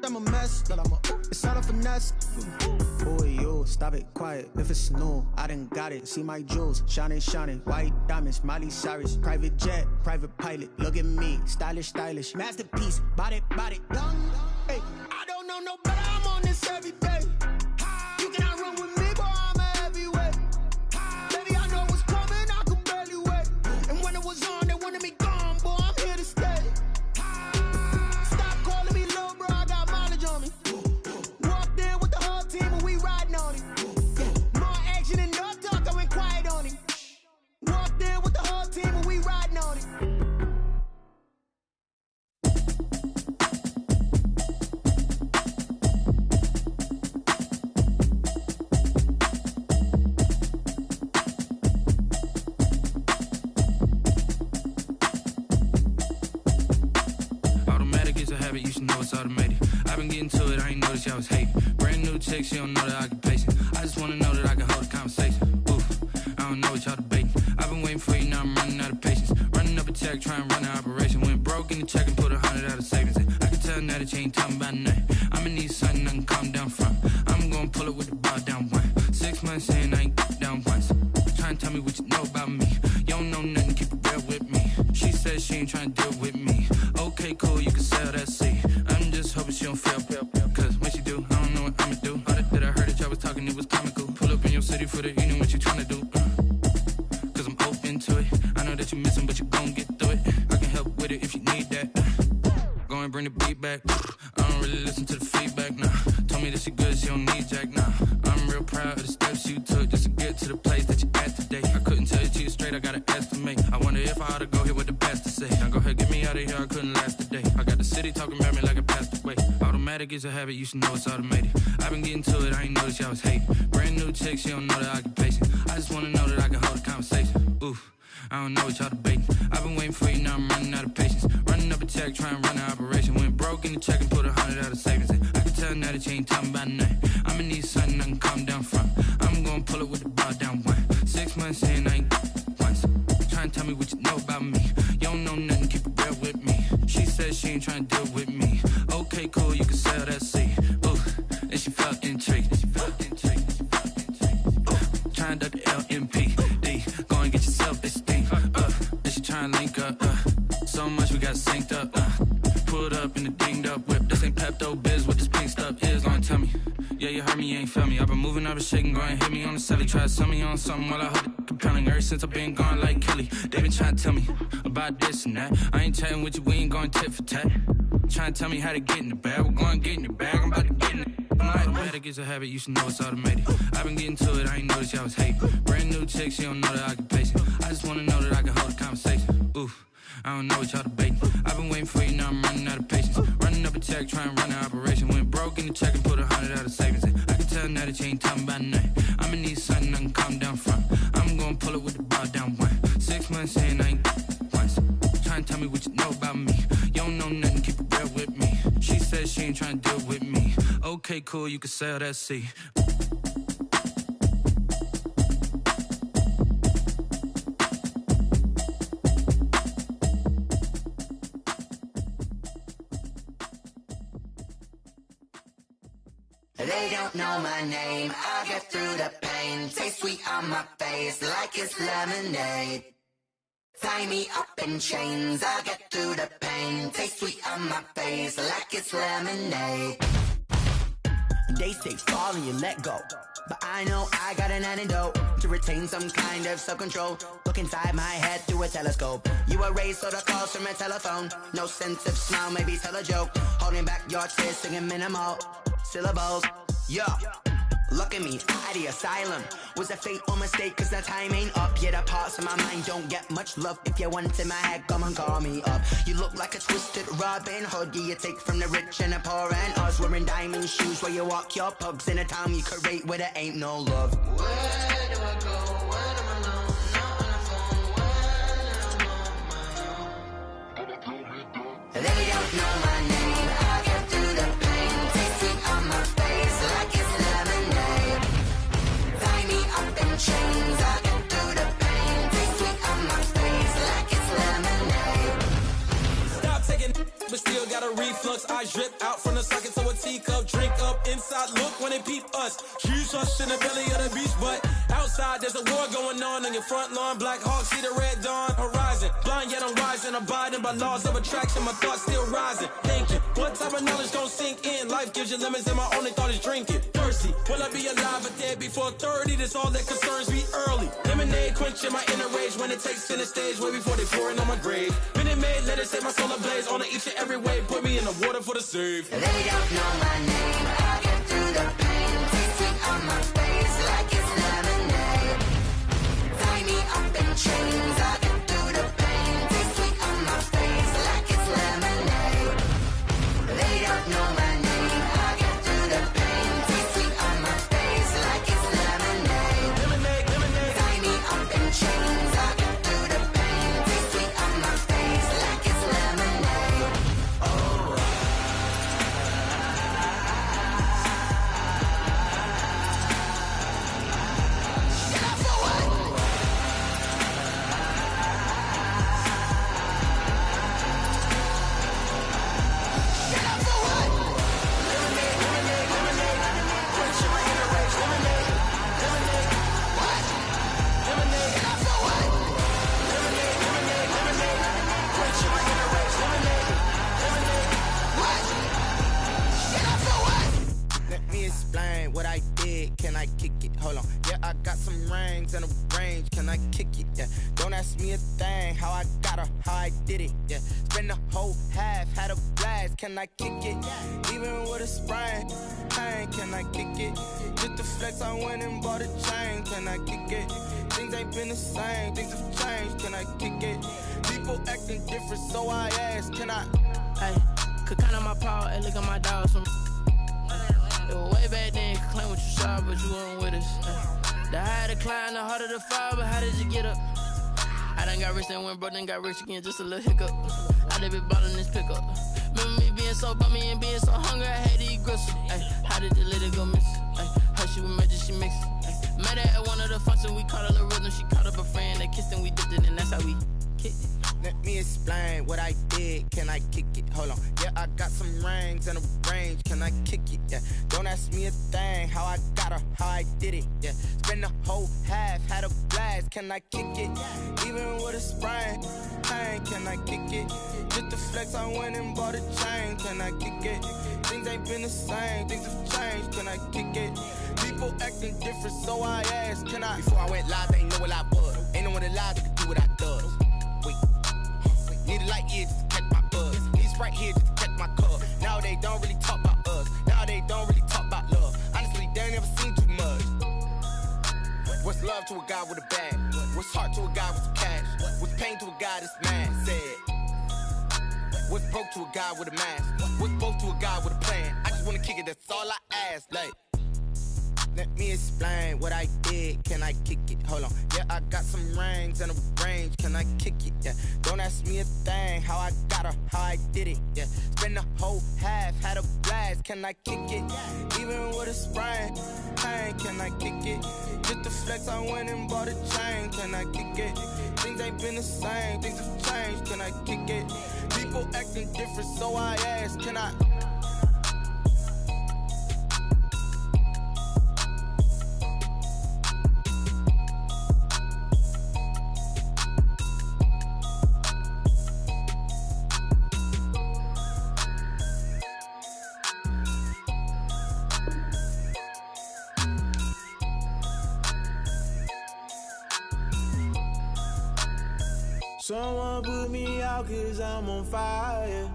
Speaker 16: I'm a mess, but it's all a finesse. Boy, you stop it, quiet. If it's new, I done got it. See my jewels, shining, shining. White diamonds, Miley Cyrus. Private jet, private pilot. Look at me, stylish, stylish. Masterpiece, body, done. Hey, I don't know no better. I'm on this every day. You cannot run with me, boy, I'm a heavyweight. Baby, I know what's coming, I could barely wait. And when it was on, they wanted me gone, boy, I'm here to stay. Stop calling me little bro, I got mileage on me. Walked in with the whole team and we riding on him. Yeah, more action and no talk, I went quiet on him. Walked in with the whole team and we riding on him.
Speaker 17: You should know it's automated. I've been getting to it, I ain't noticed y'all was hating. Brand new chick, she don't know the occupation. I just wanna know that I can hold a conversation. Oof, I don't know what y'all debating. I've been waiting for you, now I'm running out of patience. Running up a check, trying to run an operation. Went broke in the check and put 100 out of savings in. I can tell now that you ain't talking about nothing. I'ma need something I can calm down from. I'm gonna pull it with the bar down one. 6 months in, I ain't down once. Trying to tell me what you know about me. You don't know nothing, keep it real with me. She said she ain't trying to deal with me. Okay, cool, you can sell that seed. I'm just hoping she don't fail. Cause when she do, I don't know what I'ma do. All that I heard that y'all was talking, it was comical. Pull up in your city for the evening, what you trying to do? Cause I'm open to it. I know that you missing, but you gon' get through it. I can help with it if you need that. Go and bring the beat back. I don't really listen to the feedback, nah. Told me that she good, she don't need jack, nah. I'm real proud of the steps you took just to get to the place that you at today. I couldn't tell you to you straight, I gotta estimate. I wonder if I ought to go here with the best to say. Now go ahead, get me out of here, I couldn't last a day. I got the city talking about me like I passed away. Automatic is a habit, you should know it's automated. I've been getting to it, I ain't noticed y'all was hating. Brand new chick, she don't know the occupation. I just wanna know that I can hold a conversation. Oof, I don't know what y'all debating. I've been waiting for you, now I'm running out of patience. Running up a check, trying to run an operation. Went broke in the check and put 100 out of savings in. I can tell now that you ain't talking about nothing. I'ma need something I can calm down from. I'm gonna pull it with the bar down one. 6 months in, I ain't once. Trying to tell me what you know about me. You don't know nothing, keep it real with me. She said she ain't trying to deal with me. Okay, cool, you can sell that seed. Ooh, and she felt intrigued. Trying to duck the LMPD. Go and get yourself this thing. And she trying to link up. So much we got synced up. Pulled up in the dinged up whip. This ain't Pepto Biz, what this pink stuff is. Gonna tell me. Yeah, you heard me, you ain't felt me. I've been moving, I've been shaking, go and hit me on the celly. Try to sell me on something while I hold it compelling. Ever since I've been gone like Kelly, they been trying to tell me about this and that. I ain't chatting with you, we ain't going tit for tat. Trying to tell me how to get in the bag, we're going to get in the bag, I'm about to get in it. I'm like, like it's a habit, you should know it's automated. I've been getting to it, I ain't noticed y'all was hating. Brand new chick, she don't know the occupation. I just wanna know that I can hold a conversation. Oof, I don't know what y'all debating. I've been waiting for you, now I'm running out of patience. Running up a check, trying to run an operation. Went broke in the check and put 100 out of savings in. I can tell now that you ain't talking about nothing. I'ma need something I can calm down from. I'm gonna pull it with the bar down one. 6 months in, I ain't once. Trying to tell me what you know about me. You don't know nothing, keep it real with me. She said she ain't trying to deal with me. Okay, cool, you can sell that seat.
Speaker 11: They don't know my name, I'll get through the pain. Taste sweet on my face like it's lemonade. Tie me up in chains, I'll get through the pain. Taste sweet on my face like it's lemonade. They say fall and you let go, but I know I got an antidote to retain some kind of self-control. Look inside my head through a telescope. You erase all the calls from a telephone. No sense of smile, maybe tell a joke. Holding back your tears, singing minimal syllables. Yo, look at me, at the asylum. Was a fate or mistake, cause the time ain't up. Yet the parts of my mind don't get much love. If you want in my head, come and call me up. You look like a twisted Robin Hood. You take from the rich and the poor and us. Wearing diamond shoes where you walk your pugs. In a town you create where there ain't no love. Where do I go when I'm alone? Not on the phone when I'm on my own. They don't know my name, I'll get through the pain. Taste sweet on my face like it's lemonade. Tie me up in chains, I'll get through the pain. Taste sweet on my face like it's lemonade.
Speaker 18: Stop taking but still got a reflux. I drip out from the socket to a teacup. Drink up inside, look when they peep us. Choose us in the belly of the beach, but outside there's a war going on your front lawn. Black Hawk, see the red dawn horizon. Blind yet I'm rising, abiding by laws of attraction. My thoughts still rising, thinking what type of knowledge don't sink in. Life gives you lemons and my only thought is drinking. Thirsty, will I be alive or dead before 30? That's all that concerns me early. Lemonade quenching my inner rage when it takes center stage way before they pour it on my grave. Minute Maid, let it set my soul ablaze on each and every way. Put me in the water for the save.
Speaker 11: They don't know my name, I'll get through the pain. Taste sweet on my face like it's lemonade. Tie me up in chains, I'll get through the pain. Taste sweet on my face like it's lemonade. They don't know my name, I'll get through the pain. Taste sweet on my face like it's lemonade.
Speaker 18: Lemonade, lemonade.
Speaker 11: Tie me up in chains, I'll get through the pain. Taste sweet on my face like it's lemonade. Oh.
Speaker 19: Let me explain what I did. Can I kick it? Hold on. Yeah, I got some rings and a range. Can I kick it? Yeah. Don't ask me a thing. How I got her, how I did it. Yeah. Spend the whole half, had a blast. Can I kick it? Even with a sprain. Hey, can I kick it? Just to flex, I went and bought a chain. Can I kick it? Things ain't been the same. Things have changed. Can I kick it? People acting different, so I ask. Can I?
Speaker 20: Hey, could count on my power and look at my dogs from. Way back then, you could claim what you saw, but you weren't with us. The higher the climb, the harder the fall, but how did you get up? I done got rich, then went broke, then got rich again, just a little hiccup. I done been ballin' this pickup. Remember me being so bummy and being so hungry, I had to eat gristle. Ay, how did you let it go miss? Ay, how she was magic, she mixed. Met her at one of the functions, we caught a little rhythm, she caught up a friend, they kissed and we dipped it, and that's how we kicked it.
Speaker 19: Let me explain what I did. Can I kick it? Hold on. Yeah, I got some rings and a range. Can I kick it? Yeah. Don't ask me a thing. How I got her, how I did it. Yeah. Spend the whole half, had a blast. Can I kick it? Even with a sprain. Hey, can I kick it? Just to flex, I went and bought a chain. Can I kick it? Things ain't been the same. Things have changed. Can I kick it? People acting different, so I asked. Can I? Before I went live, they ain't know what I was. Ain't no one alive that could do what I does. Wait. Need a light year just to catch my buzz. Need Sprite here just to catch my cup. Now they don't really talk about us. Now they don't really talk about love. Honestly, What's love to a guy with a bag? What's heart to a guy with some cash? What's pain to a guy that's mad? Said. What's broke to a guy with a mask? What's both to a guy with a plan? I just wanna kick it, that's all I ask. Like, let me explain what I did. Can I kick it? Hold on. Yeah, I got some rings and a range. Can I kick it? Yeah. Don't ask me a thing. How I got her, how I did it. Yeah. Spend the whole half, had a blast. Can I kick it? Even with a sprain, pain. Can I kick it? Just the flex, I went and bought a chain. Can I kick it? Things ain't been the same. Things have changed. Can I kick it? People acting different, so I ask. Can I?
Speaker 21: Someone put me out 'cause I'm on fire.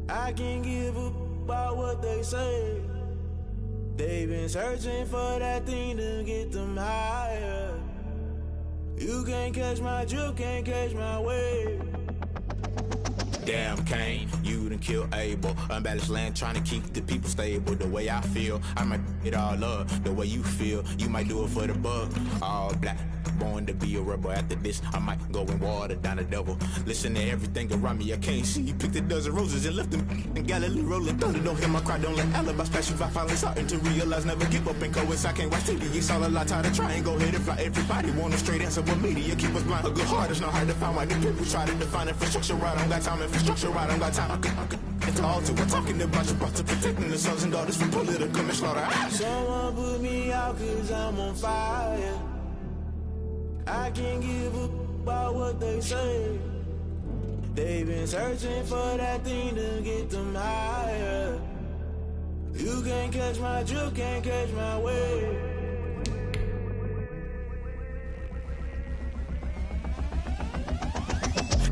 Speaker 21: I can't give up about what they say. They've been searching for that thing to get them higher. You can't catch my drift, can't catch my wave.
Speaker 1: Damn, Kane, you done killed Abel. Unbalanced land, trying to keep the people stable. The way I feel, I might it all up. The way you feel, you might do it for the buck. All black, born to be a rebel. After this, I might go and water down the devil. Listen to everything around me, I can't see. Picked a dozen roses and left them in Galilee rolling thunder. Don't hear my cry, don't let alibis pass you by. Finally starting to realize, never give up and coincide. I can't watch TV, it's all a lot. Tired of trying, go ahead and fly. Everybody want a straight answer, but media keep us blind. A good heart is not hard to find. Why the people try to define infrastructure right? I don't got time, infrastructure right, I don't got time. It's all to we're talking about you, brought to protecting the sons and daughters from political manslaughter.
Speaker 21: Someone put me out 'cause I'm on fire. I can't give up about what they say. They've been searching for that thing to get them higher. You can't catch my drift, can't catch my wave.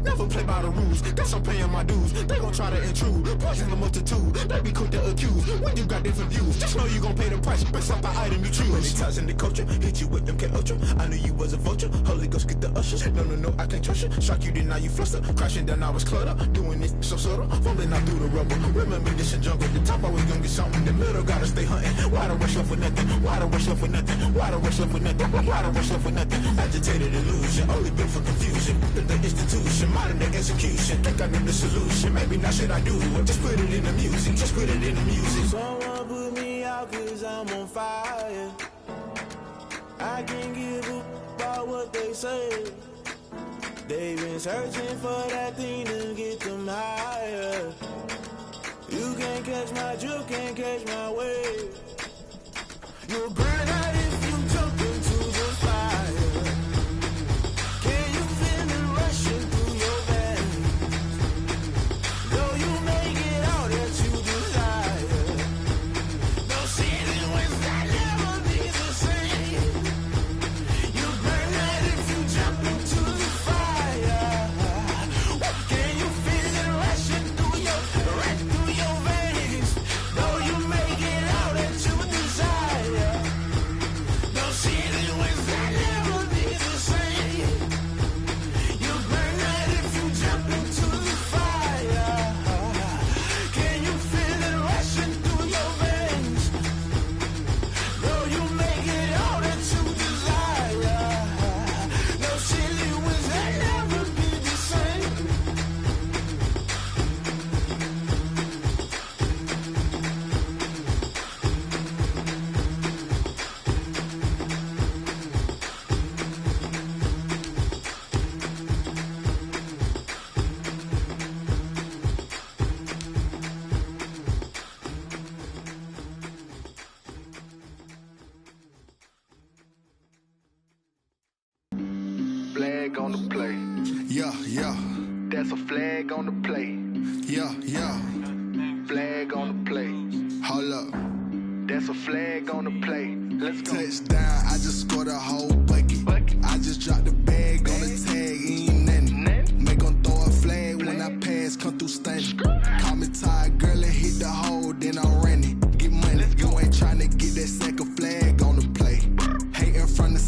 Speaker 1: Never play by the rules, guess I'm paying my dues. They gon' try to intrude, poison the multitude. They be quick to accuse when you got different views. Just know you gon' pay the price based off the item you choose. Many ties in the culture, hit you with them K-Ultra. I knew you was a vulture, Holy Ghost get the ushers. No, I can't trust you. Shock you, then now you fluster. Crashing down, I was cluttered. Doing this so subtle, fumbling out through the rubble. Remember this in jungle, the top always gonna get something. The middle gotta stay hunting. Why the rush left for nothing? Why the rush left for nothing? Why the rush left for nothing? Why the rush left for nothing? Agitated illusion, only built for confusion. The institution, modern day execution. Think I know the solution. Maybe now should I do it? Just put it in the music. Just put it in the music.
Speaker 21: Someone put me out 'cause I'm on fire. I can't give up about what they say. They've been searching for that thing to get them higher. You can't catch my drift, can't catch my wave. You'll burn out if you jump into the fire. Can you feel it rushing through your veins? Though you make it all that you desire. No ceiling wins that never be the same. You burn out if you jump into the fire. Can you feel it rushing through your veins? Though you make it all that you desire. No ceiling wins that never be the same. You burn out if you jump into the fire. Can you feel it rushing through your veins? Though you make it all that you desire. No silly wins that never be the same.
Speaker 22: Flag on the play.
Speaker 12: Yeah.
Speaker 22: That's a flag on the play.
Speaker 12: Yeah.
Speaker 22: Flag on the play.
Speaker 12: Hold up.
Speaker 22: That's a flag on the play. Let's go.
Speaker 12: Touchdown, I just scored a whole bucket. I just dropped the bag on the tag, ain't nothing. Make 'em throw a flag when I pass, come through stunning. Call me tired, girl, and hit the hole, then I'm running. Get money, you ain't tryna get that second flag on the play. Hating from the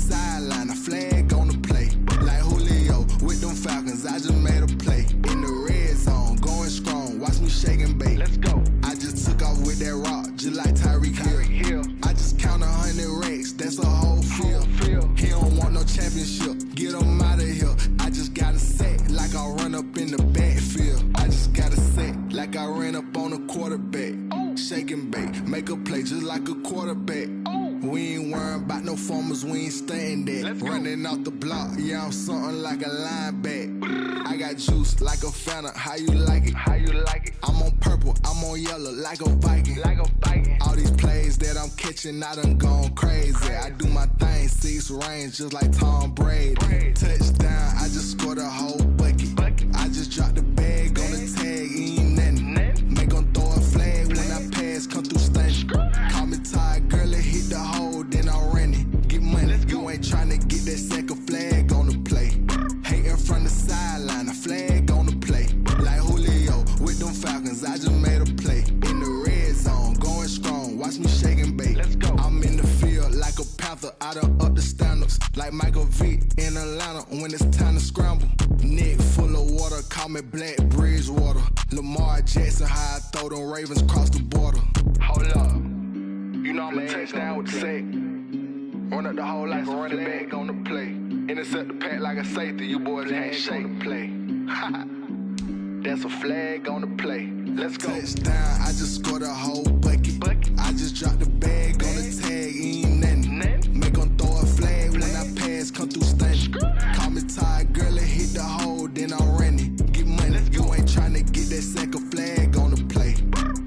Speaker 22: play just like a quarterback. We ain't worrying about no formers, we ain't staying there. Running off the block, yeah, I'm something like a lineback. I got juice like a Fanta, how you like it? How you like it? I'm on purple, I'm on yellow, like a Viking. Like a Viking. All these plays that I'm catching, I done gone crazy. I do my thing, 6 range, just like Tom Brady. Touchdown, I just scored a whole bucket. I just dropped the bag on the tag, ain't nothing. Make 'em throw a flag when I pass, come through stunning. Call me tired, girl, it hit the hole, then I'm running. Get money, you ain't tryna get that second flag on the play. Hating from the sideline, a flag on the play. Like Julio with them Falcons, I just made a play. In the red zone, going strong, watch me shake and bake. I'm in the field like a Panther, I done up the standards. Like Michael Vick in Atlanta when it's time to scramble. Neck full of water, call me Black Bridgewater. Lamar Jackson, how I throw them Ravens cross the border. Hold up, you know I'm a touchdown with the sack. Run up the hole like a running back on the play. Intercept the pack like a safety, you boys can't shake the play. That's a flag on the play. Let's go. Touchdown, I just scored a whole bucket. I just dropped the bag on the tag, ain't nothing. Make 'em throw a flag when I pass, come through stunning. Call me tired, girl, it hit the hole, then I'm running. Get money, you ain't tryna get that second flag on the play.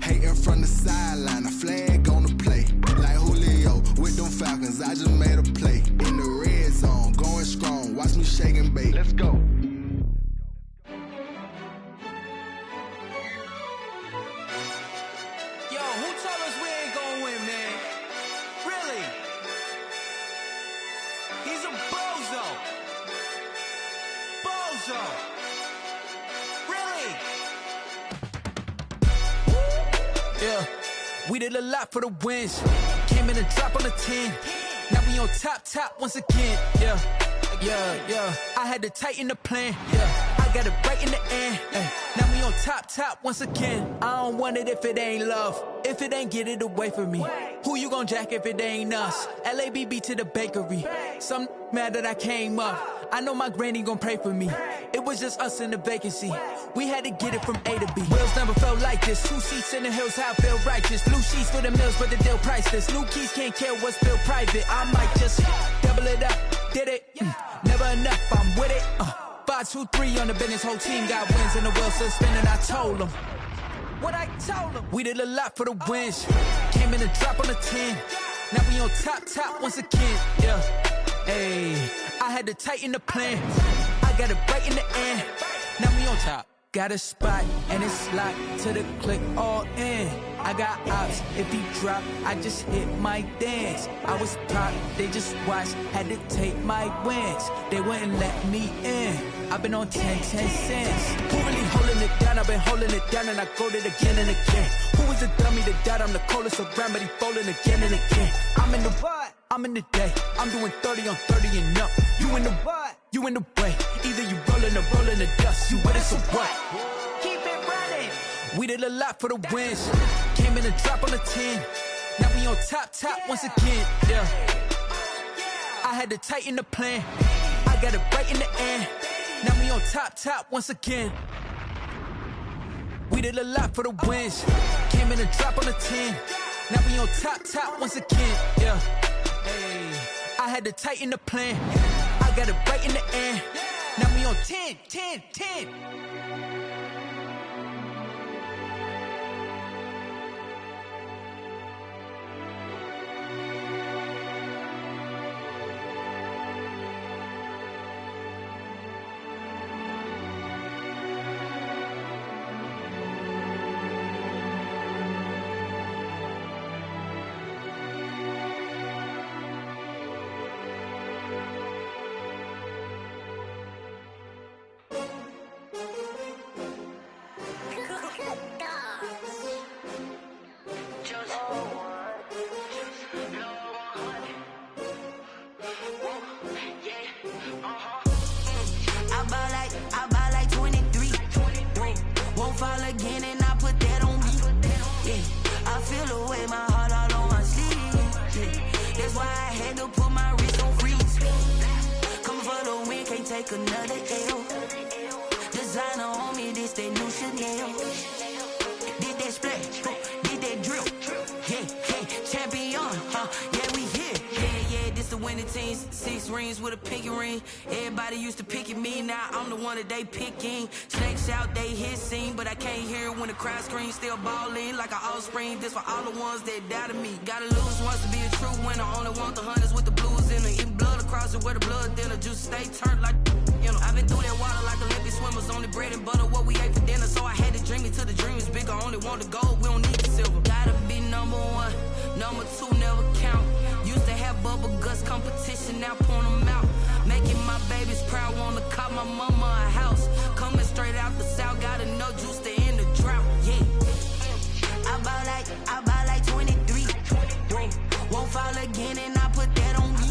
Speaker 22: Hating from the sideline, a flag on the play. Like Julio with them Falcons, I just made a play. In the red zone, going strong, watch me shake and bake. Let's go.
Speaker 4: Yo, who told us we ain't gonna win, man? Really? He's a bozo. Bozo. Really?
Speaker 7: Yeah, we did a lot for the wins. Came in and drop on the 10. Now we on top once again. Yeah. I had to tighten the plan. Yeah, I got it right in the end. Now we on top once again. I don't want it if it ain't love. If it ain't, get it away from me. Who you gon' jack if it ain't us? LABB to the bakery. Some mad that I came up. I know my granny gon' pray for me. It was just us in the vacancy. We had to get it from A to B. Wheels never felt like this. 2 seats in the hills, how I feel righteous. Blue sheets for the mills, but the deal priceless. New keys can't care what's still private. I might just double it up. Did it? Never enough, I'm with it. 5, 2, 3 on the business. Whole team got wins and the wheels still spinning. I told them what I told them. We did a lot for the wins. Came in and drop on the 10. Now we on top once again. Yeah. Hey, I had to tighten the plan. I got it right in the end. Now we on top. Got a spot and it's locked to the click all in. I got ops, if he drop, I just hit my dance. I was top, they just watched, had to take my wins. They wouldn't let me in. I've been on 10 cents. Who really holding it down? I've been holding it down and I go it again and again. Who is a dummy to doubt? I'm the coldest around, but he folding again and again. I'm in the what? I'm in the day. I'm doing 30 on 30 and up. You in the what? You in the way. Either you rolling or rolling the dust. You with us or what?
Speaker 4: Keep it running.
Speaker 7: We did a lot for the wins. Came in and drop on the 10. Now we on top once again. Yeah. I had to tighten the plan. I got it right in the end. Now we on top once again. We did a lot for the wins. Came in and drop on the 10. Now we on top once again. Yeah. Hey, I had to tighten the plan. I got it right in the end. Now we on 10.
Speaker 23: I buy like 23. Won't fall again and I put that on me. Yeah, I feel the way my heart all on my sleeve. Yeah, that's why I had to put my wrist on freeze. Coming for the win, can't take another L. Designer on me, this that new Chanel. Did that splash, did that drill. Yeah, 20 teens, 6 rings with a pinky ring. Everybody used to pick at me, now I'm the one that they picking. Snakes out, they hissing, but I can't hear when the crowd screams. Still balling like an offspring. This for all the ones that doubted me. Gotta lose once to be a true winner. Only want the hunters with the blues in them. Eating blood across it where the blood dinner. Juice stay turned like, you know. I've been through that water like Olympic swimmers. Only bread and butter, what we ate for dinner. So I had to dream it till the dream is bigger. Only want the gold, we don't need the silver. Gotta be number one, number two never count. Used to have bubble guts competition, now point them out. Making my babies proud, wanna call my mama a house. Coming straight out the south, got enough juice to end the drought, yeah. I buy like 23. Won't fall again and I put that on me,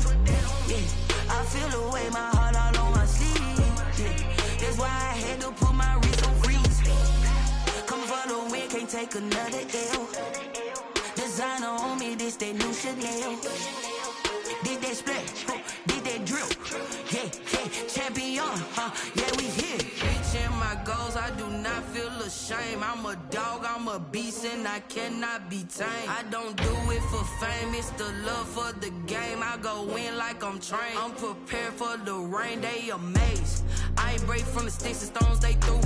Speaker 23: yeah. I feel the way, my heart all on my sleeve, yeah. That's why I had to put my wrist on freeze. Coming for the win, can't take another L. Designer on me, this that new Chanel. Did that splash, did that drill, yeah, champion, yeah, we here. Reaching my goals, I do not feel ashamed. I'm a dog, I'm a beast, and I cannot be tamed. I don't do it for fame, it's the love for the game. I go in like I'm trained. I'm prepared for the rain, they amazed. I ain't break from the sticks and stones they threw.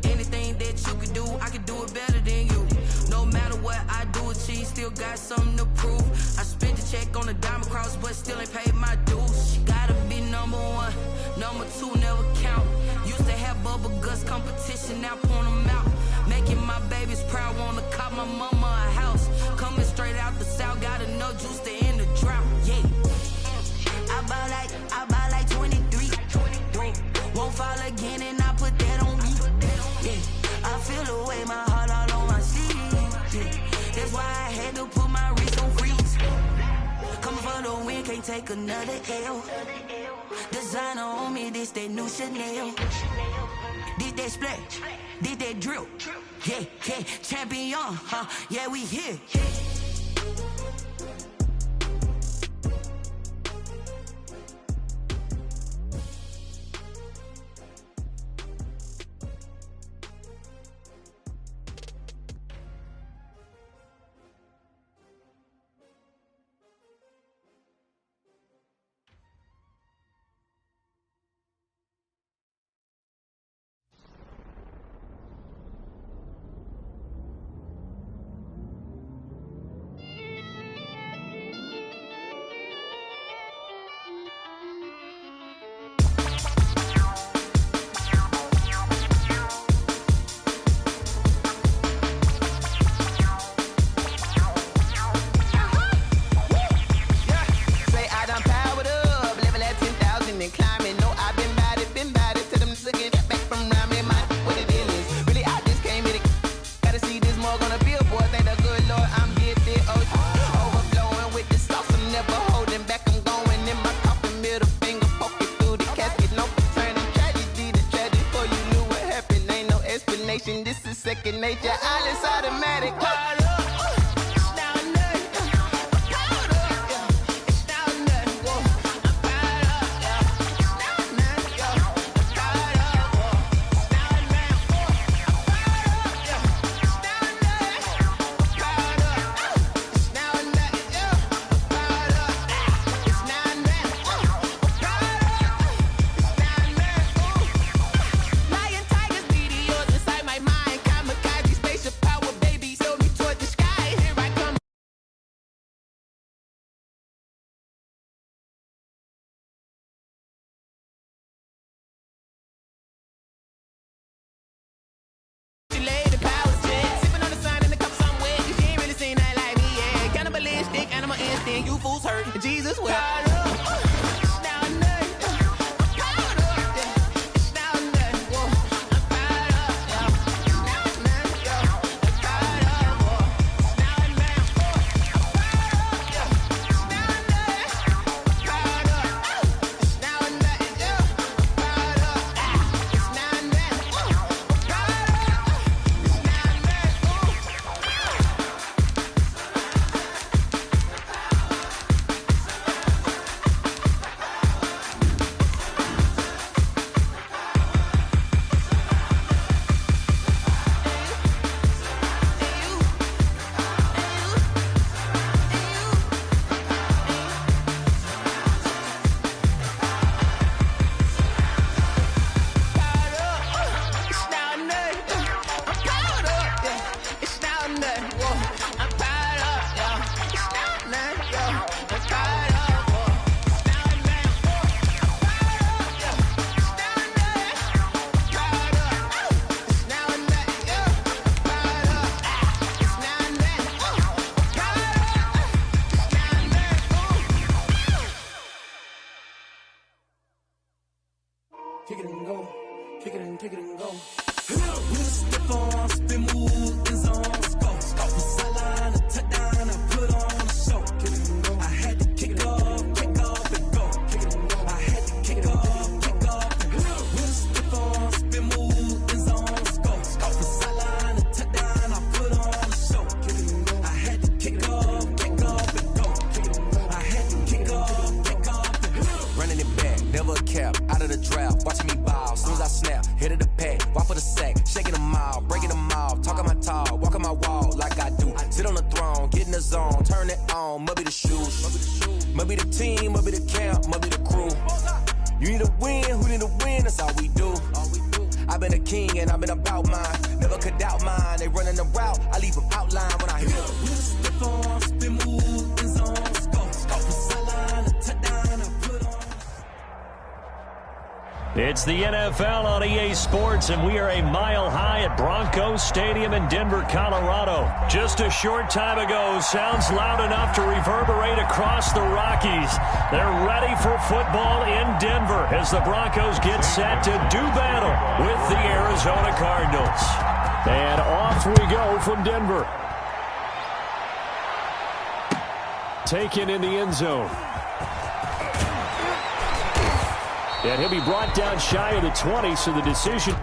Speaker 23: Anything that you could do, I could do it better than you. No matter what I do, achieve, still got something to prove. I spent the check on the diamond cross, but still ain't paid my dues. Gotta be number one, number two never count. Used to have bubble guts competition, now point them out. Making my babies proud, wanna call my mama a house. Coming straight out the south, got enough juice to end the drought, yeah. I buy like 23. Won't fall again and I put that on me, yeah. I feel the way, my heart all on my sleeve, yeah. That's why I had to put my wrist on freeze. Coming for the win, can't take another L. Designer on me, this that new Chanel. Did that splash, did that drill, yeah, champion, yeah, we here.
Speaker 3: This is second nature, all is automatic. You fools hurt, Jesus will.
Speaker 18: kick it and go. With a stiff arm, spin move, in zone, let's go. From sideline to touchdown, I put on a show. I had to kick off and go. I had to kick off and go. With a stiff arm, spin move, in zone, let's go. From sideline to touchdown, I put on a show. I had to kick off and go. I had to kick off and go.
Speaker 6: Running it back, never a cap, out of the draft, watching me ball. Soon as I snap, hit of the pack, walk for the sack, shaking them all, breaking them all, talking my talk, walking my wall like I do. Sit on the throne, get in the zone, turn it on, must be the shoes, must be the team, must be the camp, must be the crew. You need a win, who need a win, that's all we do. I've been a king and I've been about mine, never could doubt mine. They running the route, I leave them outline when I hit them.
Speaker 18: With a stiff arm, spin move, in zone, let's go. From sideline to touchdown, I put on.
Speaker 8: It's the NFL on EA Sports, and we are a mile high at Broncos Stadium in Denver, Colorado. Just a short time ago, sounds loud enough to reverberate across the Rockies. They're ready for football in Denver as the Broncos get set to do battle with the Arizona Cardinals. And off we go from Denver. Taken in the end zone. And he'll be brought down shy of the 20, so the decision